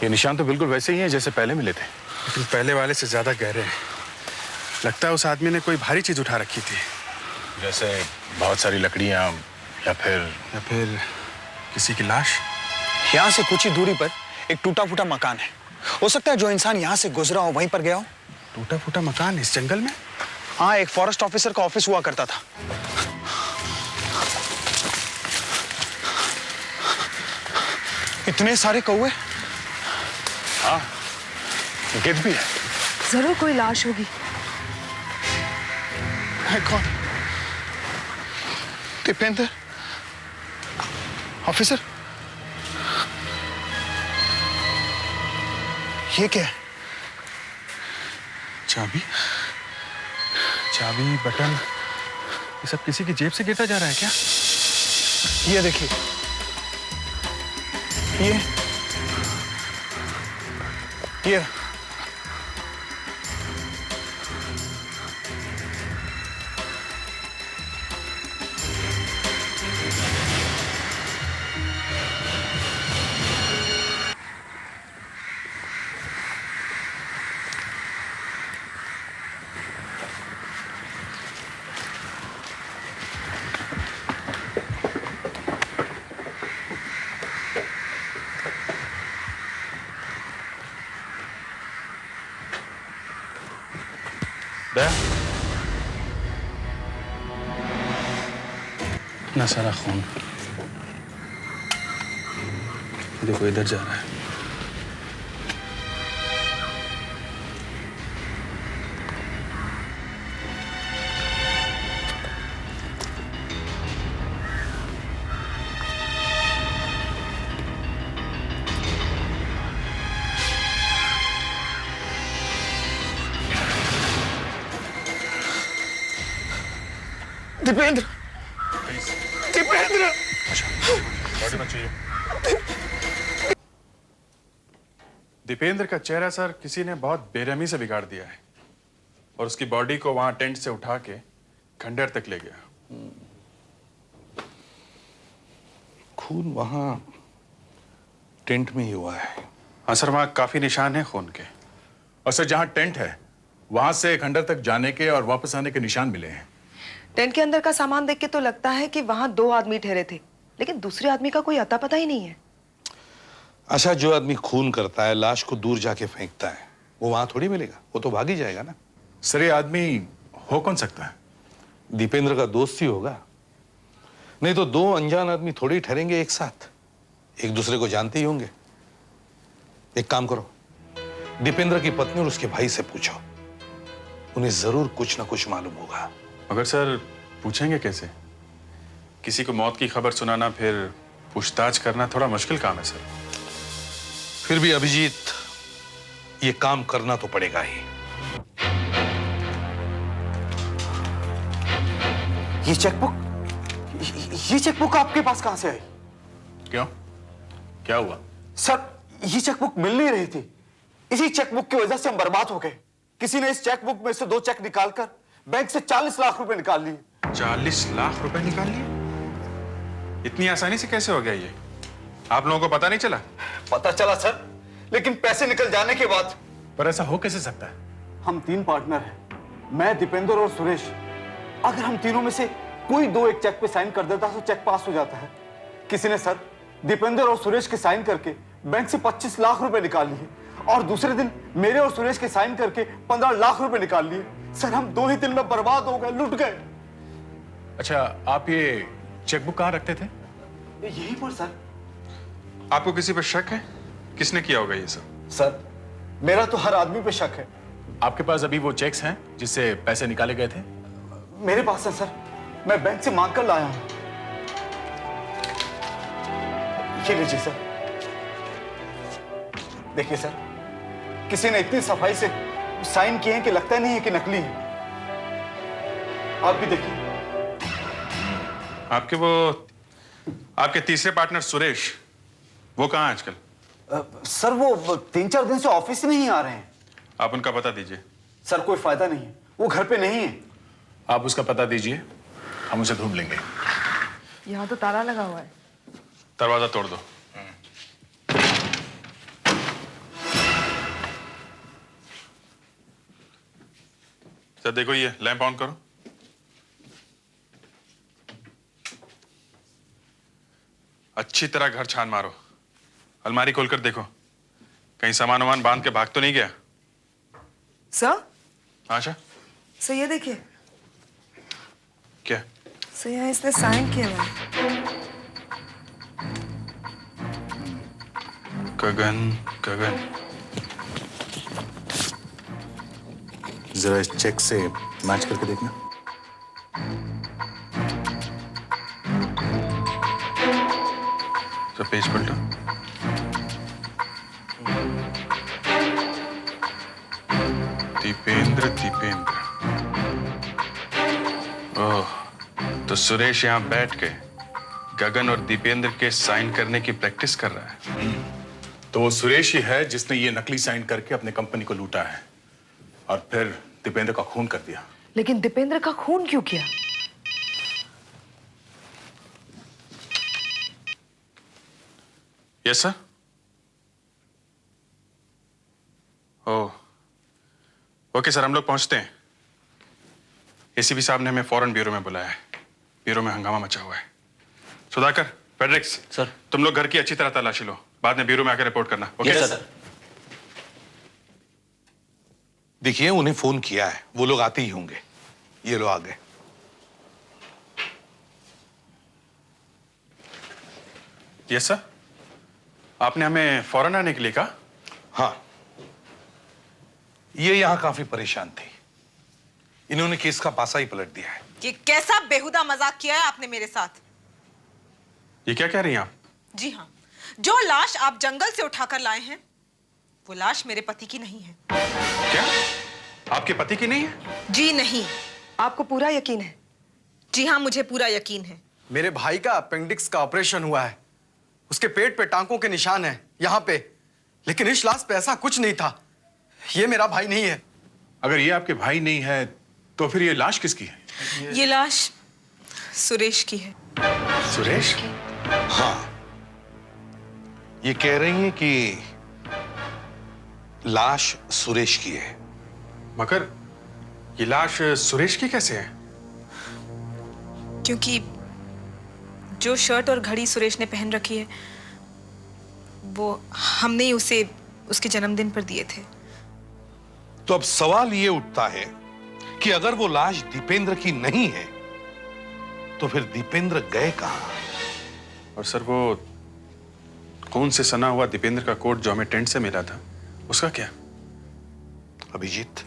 S7: ये निशान तो बिल्कुल वैसे ही हैं जैसे पहले मिले थे,
S17: लेकिन पहले वाले से ज्यादा गहरे हैं। लगता है उस आदमी ने कोई भारी चीज उठा रखी थी,
S7: जैसे बहुत सारी लकड़ियां या फिर
S17: किसी की लाश।
S8: यहाँ से कुछ ही दूरी पर एक टूटा फूटा मकान है। हो सकता है जो इंसान यहाँ से गुजरा हो वहीं पर गया हो।
S17: टूटा फूटा मकान इस जंगल में?
S8: हाँ, एक फॉरेस्ट ऑफिसर का ऑफिस हुआ करता था। इतने सारे कौवे।
S7: हाँ, गिद्ध भी है।
S12: जरूर कोई लाश होगी।
S8: कौन? दीपेंद्र ऑफिसर, ये क्या है?
S17: चाबी, चाबी, बटन, ये सब किसी की जेब से गिरता जा रहा है क्या?
S8: ये देखिए, ये
S17: इतना सारा खून, देखो इधर जा रहा है।
S8: दीपेंद्र, दीपेंद्र।
S16: दीपेंद्र का चेहरा सर किसी ने बहुत बेरहमी से बिगाड़ दिया है और उसकी बॉडी को वहां टेंट से उठा के खंडर तक ले गया।
S7: खून वहां टेंट में ही हुआ है।
S16: हाँ सर, वहां काफी निशान है खून के।
S17: और सर जहां टेंट है वहां से खंडर तक जाने के और वापस आने के निशान मिले हैं।
S18: टेंट के अंदर का सामान देख के तो लगता है कि वहां 2 आदमी ठहरे थे, लेकिन दूसरे आदमी का कोई अता पता ही नहीं है।
S7: अच्छा, जो आदमी खून करता है, लाश को दूर जाके फेंकता है, वो वहां थोड़ी मिलेगा, वो तो भाग ही जाएगा ना।
S17: सर ये आदमी हो कौन सकता है?
S7: दीपेंद्र का दोस्त ही होगा, नहीं तो 2 अनजान आदमी थोड़ी ठहरेंगे एक साथ, एक दूसरे को जानते ही होंगे। एक काम करो, दीपेंद्र की पत्नी और उसके भाई से पूछो, उन्हें जरूर कुछ ना कुछ मालूम होगा।
S16: मगर सर पूछेंगे कैसे? किसी को मौत की खबर सुनाना फिर पूछताछ करना थोड़ा मुश्किल काम है सर।
S7: फिर भी अभिजीत, ये काम करना तो पड़ेगा ही।
S19: ये चेकबुक आपके पास कहां से आई?
S17: क्यों, क्या हुआ?
S19: सर ये चेकबुक मिल नहीं रही थी, इसी चेकबुक की वजह से हम बर्बाद हो गए। किसी ने इस चेकबुक में से 2 चेक निकालकर बैंक से 40 लाख रुपए निकाल लिए।
S16: 40 लाख रुपए निकाल लिए? इतनी आसानी से कैसे हो गया ये? आप लोगों को पता नहीं चला?
S19: पता चला सर, लेकिन पैसे निकल जाने के बाद।
S17: पर ऐसा हो कैसे सकता है?
S19: हम 3 पार्टनर हैं, मैं, दीपेंद्र और सुरेश। अगर हम तीनों में से कोई 2 एक चेक पे साइन कर देता तो चेक पास हो जाता है। किसी ने सर दीपेंद्र और सुरेश के साइन करके बैंक से 25 लाख रुपए निकाल लिए और दूसरे दिन मेरे और सुरेश के साइन करके 15 लाख रुपए निकाल लिए। सर हम 2 ही दिन में बर्बाद हो गए, लुट गए।
S17: अच्छा, आप ये चेकबुक कहां रखते थे?
S19: यहीं पर सर।
S16: आपको किसी पर शक है? किसने किया होगा ये सब?
S19: सर मेरा तो हर आदमी पे शक है।
S17: आपके पास अभी वो चेक्स हैं जिससे पैसे निकाले गए थे?
S19: मेरे पास है सर, मैं बैंक से मांग कर लाया हूं। ये लीजिए सर। देखिए सर, किसी ने इतनी सफाई से साइन किए हैं कि लगता नहीं है कि नकली है। आप भी देखिए।
S16: आपके तीसरे पार्टनर सुरेश, वो कहाँ है आजकल?
S19: सर वो 3-4 दिन से ऑफिस नहीं आ रहे हैं।
S16: आप उनका पता दीजिए।
S19: सर कोई फायदा नहीं है, वो घर पे नहीं है।
S17: आप उसका पता दीजिए, हम उसे ढूंढ लेंगे।
S18: यहाँ तो ताला लगा हुआ है।
S16: दरवाजा तोड़ दो। सर देखो, ये लैंप ऑन करो। अच्छी तरह घर छान मारो, अलमारी खोलकर देखो, कहीं सामान वामान बांध के भाग तो नहीं गया।
S18: सर?
S16: आशा?
S18: सर ये देखिए।
S16: क्या?
S18: सर यहाँ इसने साइन किया हुआ है।
S16: गगन
S7: जरा इस चेक से मैच करके देखना।
S16: तो पेज पलटो। दीपेंद्र। ओह, तो सुरेश यहाँ बैठ के गगन और दीपेंद्र के साइन करने की प्रैक्टिस कर रहा है।
S17: तो वो सुरेश ही है जिसने ये नकली साइन करके अपने कंपनी को लूटा है और फिर दीपेंद्र का खून कर दिया।
S18: लेकिन दीपेंद्र का खून क्यों किया?
S16: Yes sir. Oh, okay sir, हम लोग पहुंचते हैं। एसीपी साहब ने हमें फौरन ब्यूरो में बुलाया है। ब्यूरो में हंगामा मचा हुआ है। सुधाकर, फेडरिक्स,
S9: सर,
S16: तुम लोग घर की अच्छी तरह तलाशी लो, बाद में ब्यूरो में आकर रिपोर्ट करना। Okay
S9: sir.
S7: देखिए, उन्हें फोन किया है, वो लोग आते ही होंगे। ये लो आ गए।
S16: यस सर, आपने हमें फौरन आने के लिए कहा।
S7: हाँ, ये यहां काफी परेशान थी, इन्होंने केस का पासा ही पलट दिया है।
S18: ये कैसा बेहुदा मजाक किया है आपने मेरे साथ?
S16: ये क्या कह रही हैं आप?
S18: जी हाँ, जो लाश आप जंगल से उठाकर लाए हैं वो लाश मेरे पति की नहीं है।
S16: क्या? आपके पति की नहीं है?
S18: जी नहीं। आपको पूरा यकीन है? जी हाँ, मुझे पूरा यकीन है।
S9: मेरे भाई का अपेंडिक्स का ऑपरेशन हुआ है, उसके पेट पे टांकों के निशान हैं, यहाँ पे, लेकिन इस लाश पे ऐसा कुछ नहीं था। ये मेरा भाई नहीं है।
S17: अगर ये आपके भाई नहीं है तो फिर ये लाश किसकी है?
S12: ये लाश सुरेश की है।
S7: सुरेश? हाँ, ये कह रही है कि लाश सुरेश की है।
S17: मगर ये लाश सुरेश की कैसे है?
S12: क्योंकि जो शर्ट और घड़ी सुरेश ने पहन रखी है वो हमने ही उसे उसके जन्मदिन पर दिए थे।
S7: तो अब सवाल ये उठता है कि अगर वो लाश दीपेंद्र की नहीं है तो फिर दीपेंद्र गए कहां?
S17: और सर वो कौन से सना हुआ दीपेंद्र का कोट जो हमें टेंट से मिला था, उसका क्या?
S7: अभिजीत,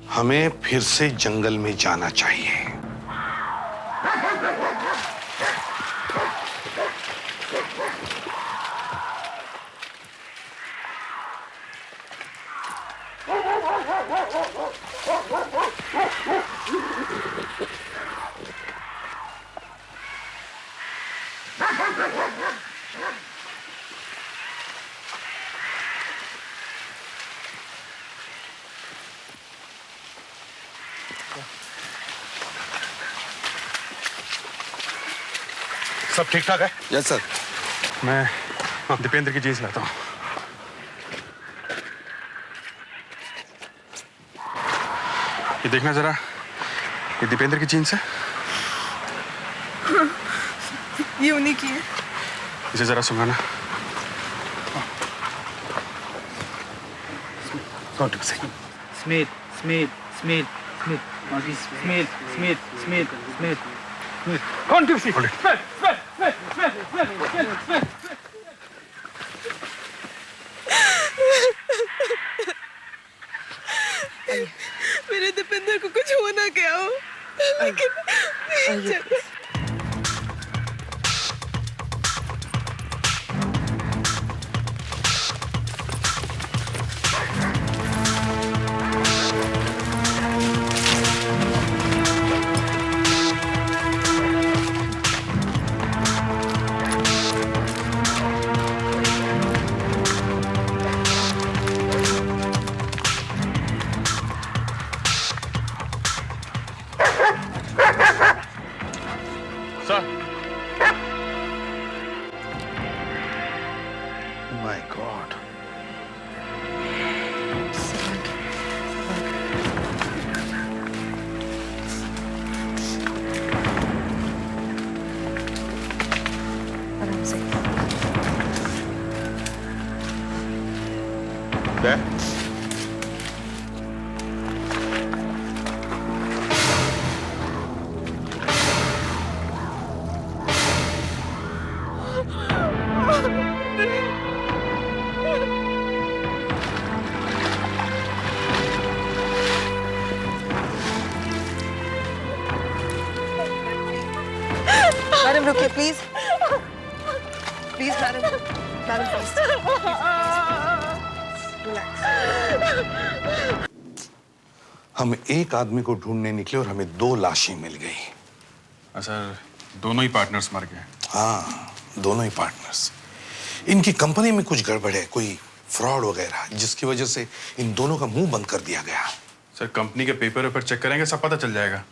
S7: हमें फिर से जंगल में जाना चाहिए। सब ठीक ठाक है?
S19: Yes sir.
S17: मैं दीपेंद्र की जीन्स लाता हूँ। ये देखना जरा, ये दीपेंद्र की जीन्स है।
S12: ये उन्हीं की है।
S17: इसे जरा सुंघाना।
S9: Smith Smith Smith Smith Smith Smith Smith Smith कौन टिप्सी?
S12: मेरे दीपेंद्र को कुछ हो ना क्या हो, लेकिन
S7: My God.
S18: आराम से।
S7: क्या?
S18: मैडम रुकिए please, please madam, madam please relax.
S7: हम एक आदमी को ढूंढने निकले और हमें 2 लाशें मिल गई।
S17: सर दोनों ही पार्टनर्स मर गए।
S7: हाँ, दोनों ही पार्टनर्स। इनकी कंपनी में कुछ गड़बड़ है, कोई फ्रॉड वगैरह, जिसकी वजह से इन दोनों का मुंह बंद कर दिया गया।
S17: सर कंपनी के पेपर चेक करेंगे, सब पता चल जाएगा।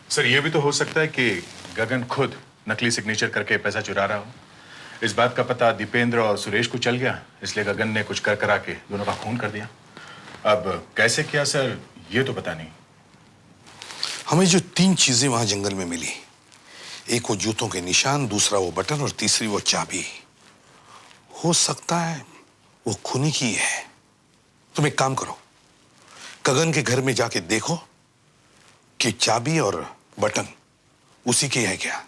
S17: सर ये भी तो हो सकता है कि गगन खुद नकली सिग्नेचर करके पैसा चुरा रहा हो। इस बात का पता दीपेंद्र और सुरेश को चल गया, इसलिए गगन ने कुछ कर करा के दोनों का खून कर दिया। अब कैसे किया सर, ये तो पता नहीं।
S7: हमें जो 3 चीजें वहां जंगल में मिली, एक वो जूतों के निशान, दूसरा वो बटन और तीसरी वो चाबी, हो सकता है वो खूनी की है। तुम एक काम करो, गगन के घर में जाके देखो कि चाबी और बटन उसी के है क्या,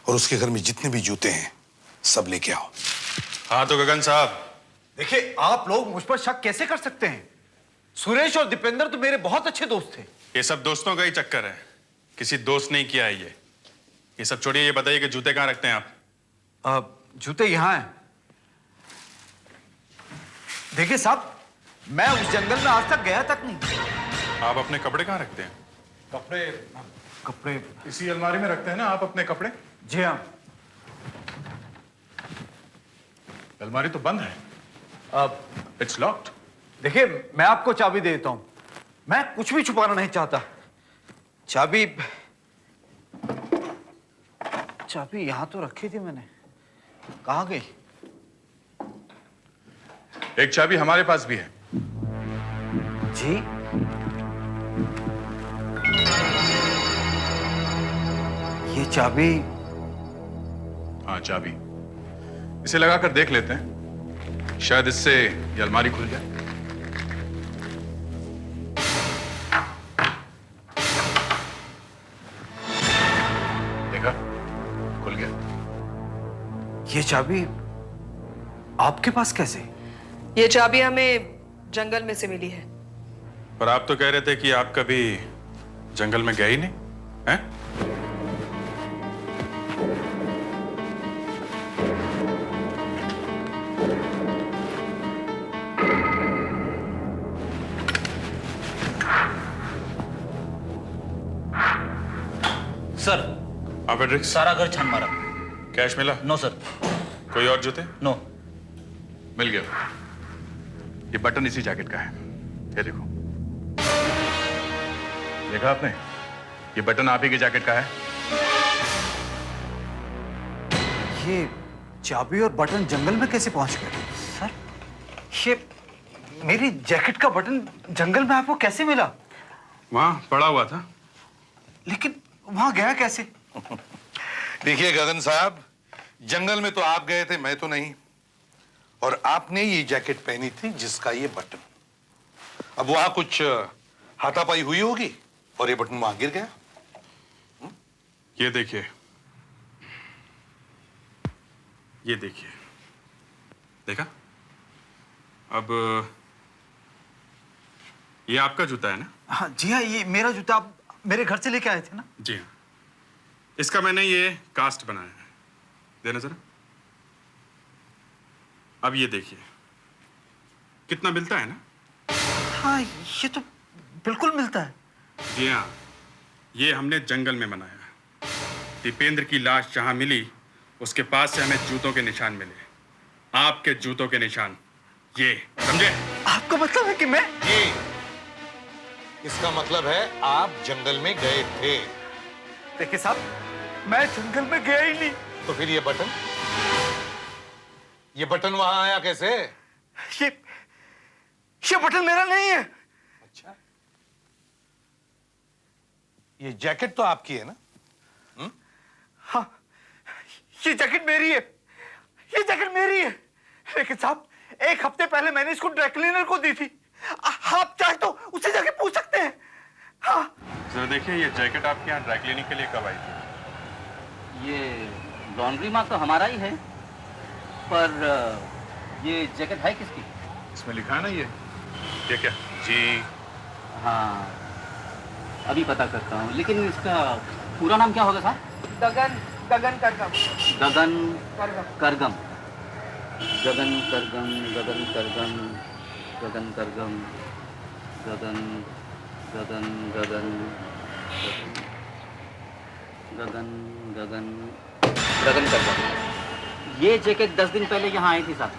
S7: और उसके घर में जितने भी जूते हैं सब लेके आओ।
S17: हाँ तो गगन साहब,
S19: देखिए आप लोग मुझ पर शक कैसे कर सकते हैं? सुरेश और दीपेंद्र तो मेरे बहुत अच्छे दोस्त थे।
S17: ये सब दोस्तों का ही चक्कर है, किसी दोस्त नहीं किया है ये सब छोड़िए। ये बताइए कि जूते कहाँ रखते हैं आप?
S19: जूते यहाँ हैं। देखिए साहब, मैं उस जंगल में आज तक गया तक नहीं।
S17: आप अपने कपड़े कहाँ रखते हैं?
S19: कपड़े
S17: इसी अलमारी में रखते हैं ना आप अपने कपड़े?
S19: जी हाँ।
S17: अलमारी तो बंद है।
S19: अब
S17: इट्स लॉक्ड।
S19: देखिए, मैं आपको चाबी दे देता हूं। मैं कुछ भी छुपाना नहीं चाहता। चाबी यहां तो रखी थी मैंने, कहां गई?
S17: एक चाबी हमारे पास भी है।
S19: जी? ये चाबी?
S17: हाँ, चाबी। इसे लगाकर देख लेते हैं, शायद इससे ये अलमारी खुल जाए। देखा, खुल गया।
S19: ये चाबी आपके पास कैसे?
S18: ये चाबी हमें जंगल में से मिली है।
S17: पर आप तो कह रहे थे कि आप कभी जंगल में गए ही नहीं, हैं?
S9: सर,
S17: आप एड्रिक्स?
S9: सारा घर छान मारा।
S17: कैश मिला?
S9: No sir.
S17: कोई और जूते?
S9: नो।
S17: मिल गया। ये बटन इसी जैकेट का है, ये देखो। देखा आपने? ये बटन आप ही के जैकेट का है।
S19: ये चाबी और बटन जंगल में कैसे पहुंच गए? सर, ये मेरी जैकेट का बटन जंगल में आपको कैसे मिला?
S17: वहां पड़ा हुआ था।
S19: लेकिन वहां गया कैसे?
S7: देखिए गगन साहब, जंगल में तो आप गए थे, मैं तो नहीं। और आपने ये जैकेट पहनी थी जिसका ये बटन। अब वहां कुछ हाथापाई हुई होगी और ये बटन वहां गिर गया।
S17: ये देखिए, ये देखिए, देखा? अब ये आपका जूता है ना?
S19: हाँ जी हाँ, ये मेरा जूता आप मेरे घर से लेके आए थे ना?
S17: जी हाँ। इसका मैंने ये कास्ट बनाया है, देना जरा। अब ये देखिए, कितना मिलता है ना?
S19: हाँ, ये तो बिल्कुल मिलता है।
S17: जी हाँ, ये हमने जंगल में बनाया। दीपेंद्र की लाश जहां मिली, उसके पास से हमें जूतों के निशान मिले। आपके जूतों के निशान, ये समझे?
S19: आपका मतलब है कि मैं?
S7: जी, इसका मतलब है आप जंगल में गए थे।
S19: देखिए साहब, मैं जंगल में गया ही नहीं।
S7: तो फिर ये बटन वहां आया कैसे?
S19: ये बटन मेरा नहीं है।
S7: अच्छा, ये जैकेट तो आपकी है ना?
S19: हाँ, ये जैकेट मेरी है। ये जैकेट मेरी है। लेकिन साहब, एक हफ्ते पहले मैंने इसको ड्राई क्लीनर को दी थी। आप चाहे तो उससे जाके पूछ सकते हैं। हाँ।
S17: जरा देखिए, ये जैकेट आपके यहाँ ड्राई क्लीनिंग के लिए कब आई थी?
S9: ये लॉन्ड्री माँ तो हमारा ही है, पर ये जैकेट है किसकी?
S17: इसमें लिखा है ना ये क्या? जी
S9: हाँ, अभी पता करता हूँ। लेकिन इसका पूरा नाम क्या होगा साहब?
S18: गगन करगम।
S9: गगन करगम। गगन करगम, गगन करगम, गगन करगम, गगन गगन गगन गगन गगन गगन करगम। ये जैकेट 10 दिन पहले यहाँ आई थी साहब।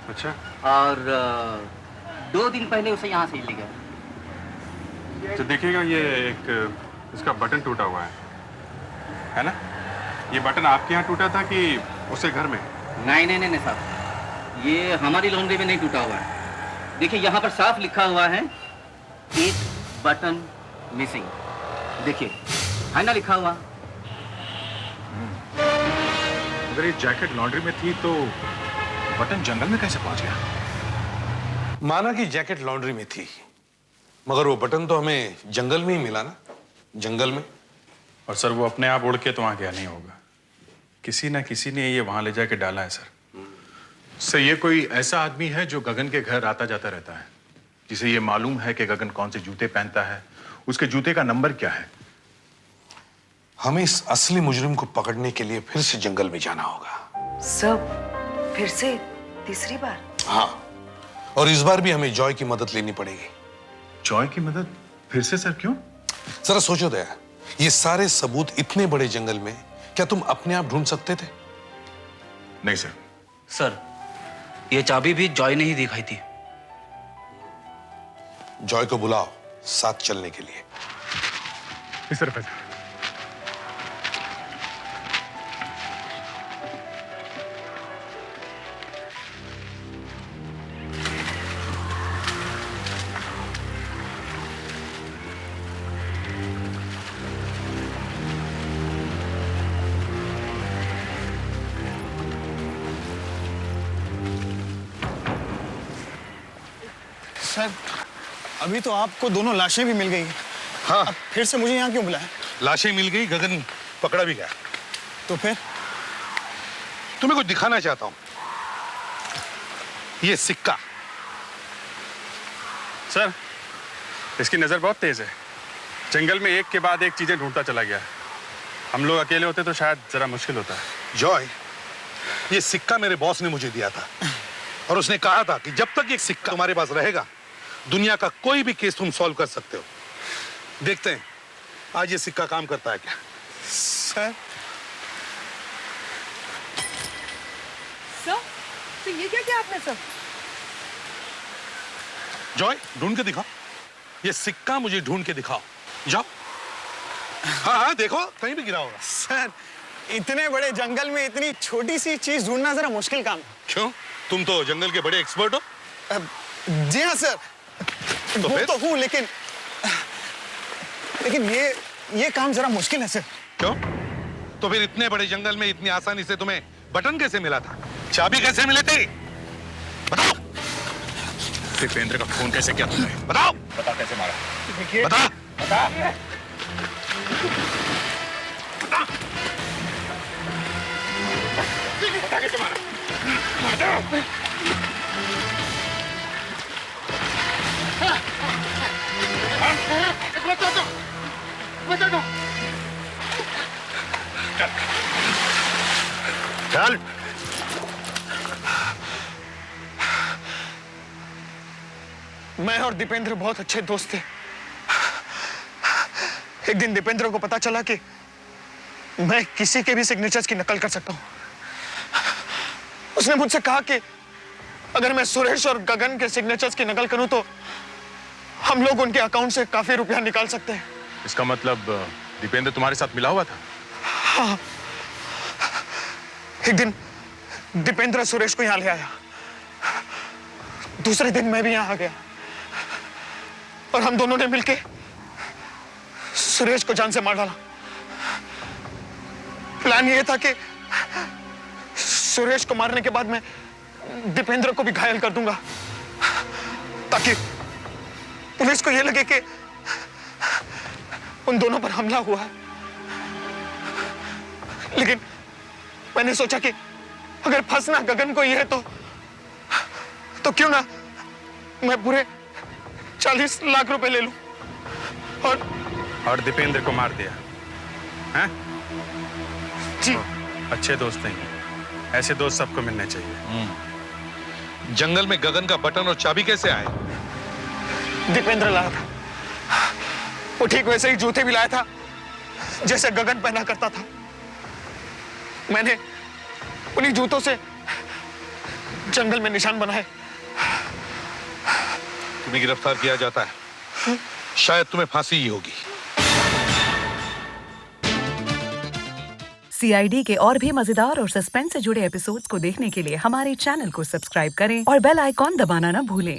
S17: अच्छा।
S9: और 2 दिन पहले उसे यहाँ से ले गया।
S17: तो देखिएगा, ये एक इसका बटन टूटा हुआ है ना? ये बटन आपके यहाँ टूटा था कि उसे घर में?
S9: नहीं साहब, ये हमारी लॉन्ड्री में नहीं टूटा हुआ है। देखिए, यहाँ पर साफ लिखा हुआ है, एक बटन मिसिंग। देखिए, है ना लिखा हुआ?
S17: अगर ये जैकेट लॉन्ड्री में थी तो बटन जंगल में कैसे पहुंच गया?
S7: माना कि जैकेट लॉन्ड्री में थी, मगर वो बटन तो हमें जंगल में ही मिला ना? जंगल में।
S17: और सर, वो अपने आप उड़ के तो वहां गया नहीं होगा। किसी ना किसी ने ये वहां ले जाके डाला है सर। सर, ये कोई ऐसा आदमी है जो गगन के घर आता जाता रहता है, जिसे ये मालूम है कि गगन कौन से जूते पहनता है, उसके जूते का नंबर क्या है।
S7: हमें इस असली मुजरिम को पकड़ने के लिए फिर से जंगल में जाना होगा।
S18: सब फिर से तीसरी बार?
S7: हाँ, और इस बार भी हमें जॉय की मदद लेनी पड़ेगी।
S17: जॉय की मदद? फिर से सर, क्यों?
S7: जरा सोचो दया, ये सारे सबूत इतने बड़े जंगल में क्या तुम अपने आप ढूंढ सकते थे?
S17: नहीं सर।
S9: सर,
S13: ये चाबी भी जॉय ने ही दिखाई थी।
S7: जॉय को बुलाओ साथ चलने के लिए।
S17: इस तरफ है।
S8: सर, अभी तो आपको दोनों लाशें भी मिल गई हैं।
S7: हाँ।
S8: अब फिर से मुझे यहाँ क्यों बुलाया?
S7: लाशें मिल गई, गगन पकड़ा भी गया।
S8: तो फिर?
S7: तुम्हें कुछ दिखाना चाहता हूं। ये सिक्का।
S17: सर, इसकी नजर बहुत तेज है। जंगल में एक के बाद एक चीजें ढूंढता चला गया। हम लोग अकेले होते तो शायद जरा मुश्किल होता है।
S7: जॉय, ये सिक्का मेरे बॉस ने मुझे दिया था और उसने कहा था कि जब तक ये सिक्का तुम्हारे पास रहेगा दुनिया का कोई भी केस तुम सॉल्व कर सकते हो। देखते हैं आज ये सिक्का काम करता है क्या।
S8: सर,
S18: तो ये क्या किया आपने सर?
S7: जॉय, ढूंढ के दिखाओ। ये सिक्का मुझे ढूंढ के दिखाओ। जाओ। हाँ हाँ, देखो कहीं भी गिरा होगा।
S8: सर, इतने बड़े जंगल में इतनी छोटी सी चीज ढूंढना जरा मुश्किल काम है।
S7: क्यों? तुम तो जंगल के बड़े एक्सपर्ट हो।
S8: जी हाँ सर,
S7: तो
S8: वो तो हूँ, लेकिन ये काम जरा मुश्किल है सर।
S7: क्यों? तो फिर इतने बड़े जंगल में इतनी आसानी से तुम्हें बटन कैसे मिला था? चाबी कैसे मिले थे? बताओ।
S17: दीपेंद्र का फोन कैसे किया तुमने?
S7: बताओ।
S17: बता कैसे मारा?
S7: बता।
S17: बता। बता कैसे मारा? बता। बता दो।
S7: चल।
S8: मैं और दीपेंद्र बहुत अच्छे दोस्त थे। एक दिन दीपेंद्र को पता चला कि मैं किसी के भी सिग्नेचर्स की नकल कर सकता हूं। उसने मुझसे कहा कि अगर मैं सुरेश और गगन के सिग्नेचर्स की नकल करूं तो हम लोग उनके अकाउंट से काफी रुपया निकाल सकते हैं।
S17: इसका मतलब दीपेंद्र तुम्हारे साथ मिला हुआ था?
S8: हाँ। एक दिन दीपेंद्र सुरेश को यहां ले आया। दूसरे दिन मैं भी यहां आ गया और हम दोनों ने मिलके सुरेश को जान से मार डाला। प्लान ये था कि सुरेश को मारने के बाद मैं दीपेंद्र को भी घायल कर दूंगा ताकि पुलिस को यह लगे कि उन दोनों पर हमला हुआ है। लेकिन मैंने सोचा कि अगर फंसना गगन को ही है तो क्यों ना मैं पूरे 40 लाख रुपए ले लूं
S17: और दीपेंद्र को मार दिया हैं?
S8: जी।
S17: अच्छे दोस्त नहीं, ऐसे दोस्त सबको मिलने चाहिए।
S7: जंगल में गगन का बटन और चाबी कैसे आए?
S8: दीपेंद्र लाया था। वो ठीक वैसे ही जूते भी लाया था जैसे गगन पहना करता था। मैंने उन्हीं जूतों से जंगल में निशान बनाए।
S7: तुम्हें गिरफ्तार किया जाता है, शायद तुम्हें फांसी ही होगी।
S20: CID के और भी मजेदार और सस्पेंस से जुड़े एपिसोड्स को देखने के लिए हमारे चैनल को सब्सक्राइब करें और बेल आइकॉन दबाना ना भूलें।